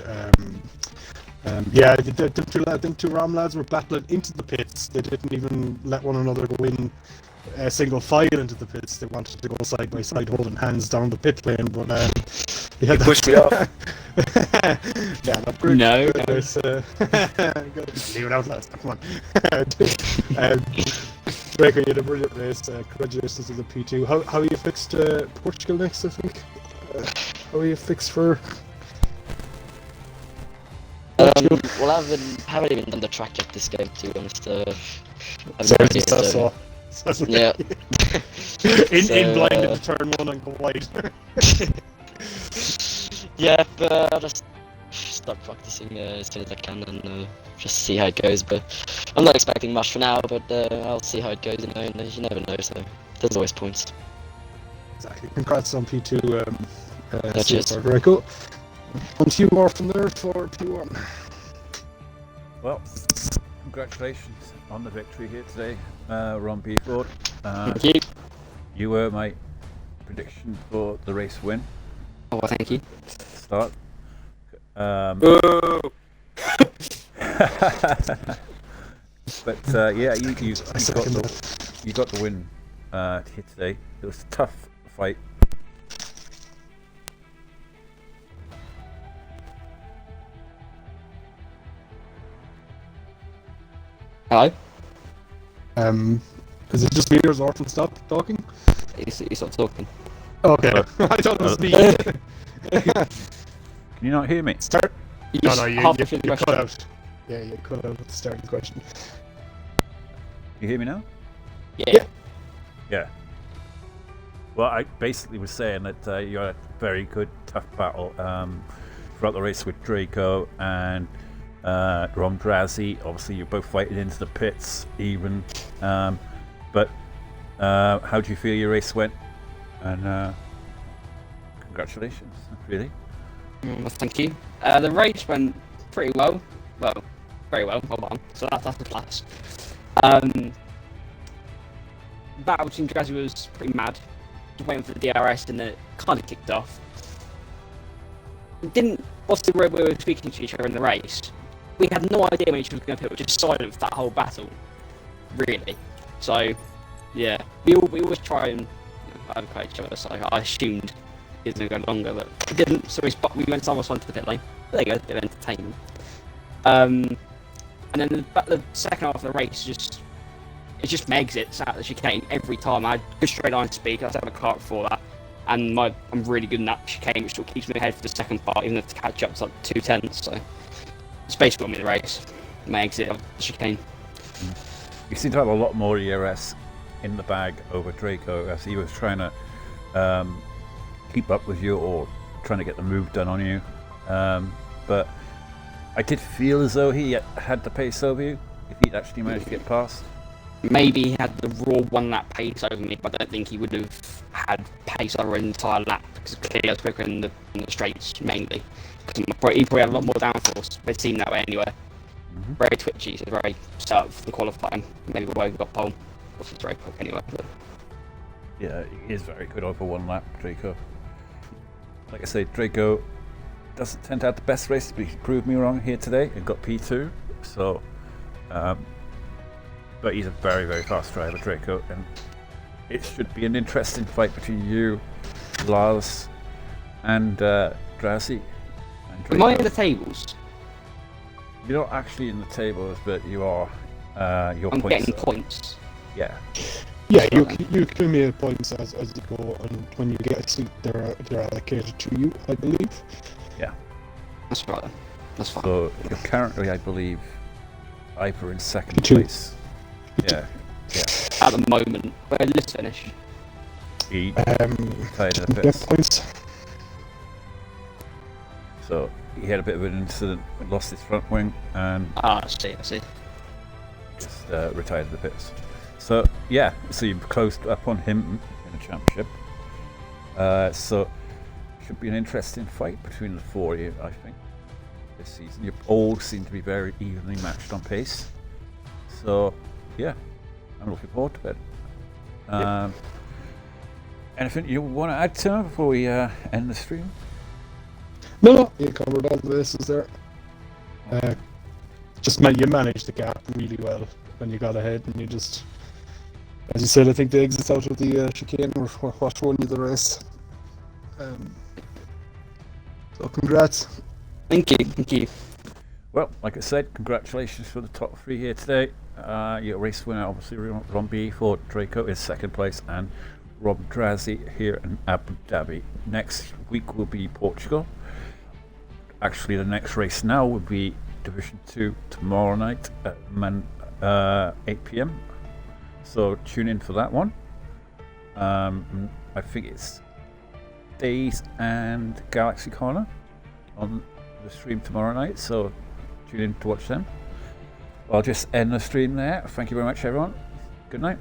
Yeah, the two Ram lads were battling into the pits. They didn't even let one another go in a single file into the pits. They wanted to go side by side, holding hands down the pit lane. But yeah, Pushed me off. Yeah, that's great. No. Leave it out, lads. Come on. Draco, you had a brilliant race. Congratulations to the P2. How are you fixed Portugal next, I think? How are you fixed for... Well, I haven't even done the track yet this game, to be honest. Yeah. in blind into turn 1 and go wide. Yeah, but I'll just start practicing as soon as I can and just see how it goes. But I'm not expecting much for now, but I'll see how it goes, and you never know, so there's always points. Exactly. Congrats on P2. Cheers. Very cool. And 2 more from there for P1. Well, congratulations on the victory here today, Ron Beeford. Thank you. You were my prediction for the race win. Oh, well, thank you. Start. Boo! But yeah, you got the win here today. It was a tough fight. Hello? Is it just me or is Orphan stop talking? You stopped talking. Okay. I thought it was me. Can you not hear me? Start. You cut out. Yeah, you cut out at the start of the question. You hear me now? Yeah. Yeah. Well, I basically was saying that you had a very good, tough battle throughout the race with Draco and Rom Drazzy. Obviously, you're both fighting into the pits, even. But how do you feel your race went? And congratulations, really. Well, thank you. The race went pretty well. Well, very well. Hold on. So that's a plus. Battle between Drazzy was pretty mad. Just waiting for the DRS, and then it kind of kicked off. Whilst we were speaking to each other in the race, we had no idea when each other was going to pit. We were just silent for that whole battle, really. So, yeah, we always try and overcut each other, so I assumed he was going to go longer, but he didn't. So we went almost onto the pit lane. There you go, bit of entertainment. And then the second half of the race, it just exits out of the chicane every time. I had good straight line speed. I was having a car before that, and I'm really good in that chicane, which sort of keeps me ahead for the second part, even if the catch up's like 2/10. So it's basically got me the race. My exit of the chicane. You seem to have a lot more ERS in the bag over Draco, as he was trying to keep up with you or trying to get the move done on you. But I did feel as though he had the pace over you, if he'd actually managed to get past. Maybe he had the raw 1 lap pace over me, but I don't think he would have had pace over an entire lap, because clearly I was quicker in the straights, mainly. Because he probably had a lot more downforce, but it seemed that way anyway. Very twitchy, so very set up for the qualifying. Maybe why we got pole, which is very quick anyway. But. Yeah, he is very good over 1 lap, Draco. Like I say, Draco doesn't tend to have the best race, but he proved me wrong here today and got P2. So, but he's a very, very fast driver, Draco, and it should be an interesting fight between you, Lars, and Drowsy. Am I in the tables? You're not actually in the tables, but you are. Your I'm points. getting points. Yeah. Yeah, you accumulate points as you go, and when you get a seat, they're allocated to you, I believe. Yeah. That's right then. That's fine. So you're currently, I believe, either in second Two. place. Yeah. Yeah. At the moment, where did this finish? He tied the Get pits. points. So he had a bit of an incident, lost his front wing, and I see. just retired the pits. So yeah, so you've closed up on him in the championship. So should be an interesting fight between the 4 of you, I think, this season. You all seem to be very evenly matched on pace. So yeah, I'm looking forward to it. Anything you want to add, Tim, before we end the stream? No, you covered all the bases there. You managed the gap really well when you got ahead, and you just, as you said, I think the exits out of the chicane were what won you the race. So congrats. Thank you. Well, like I said, congratulations for the top 3 here today. Your race winner, obviously, Ron B for Draco is second place, and Rob Drazi here in Abu Dhabi. Next week will be Portugal. Actually, the next race now will be Division 2 tomorrow night at 8 p.m. So tune in for that one. I think it's Days and Galaxy Corner on the stream tomorrow night, so tune in to watch them. I'll just end the stream there. Thank you very much, everyone. Good night.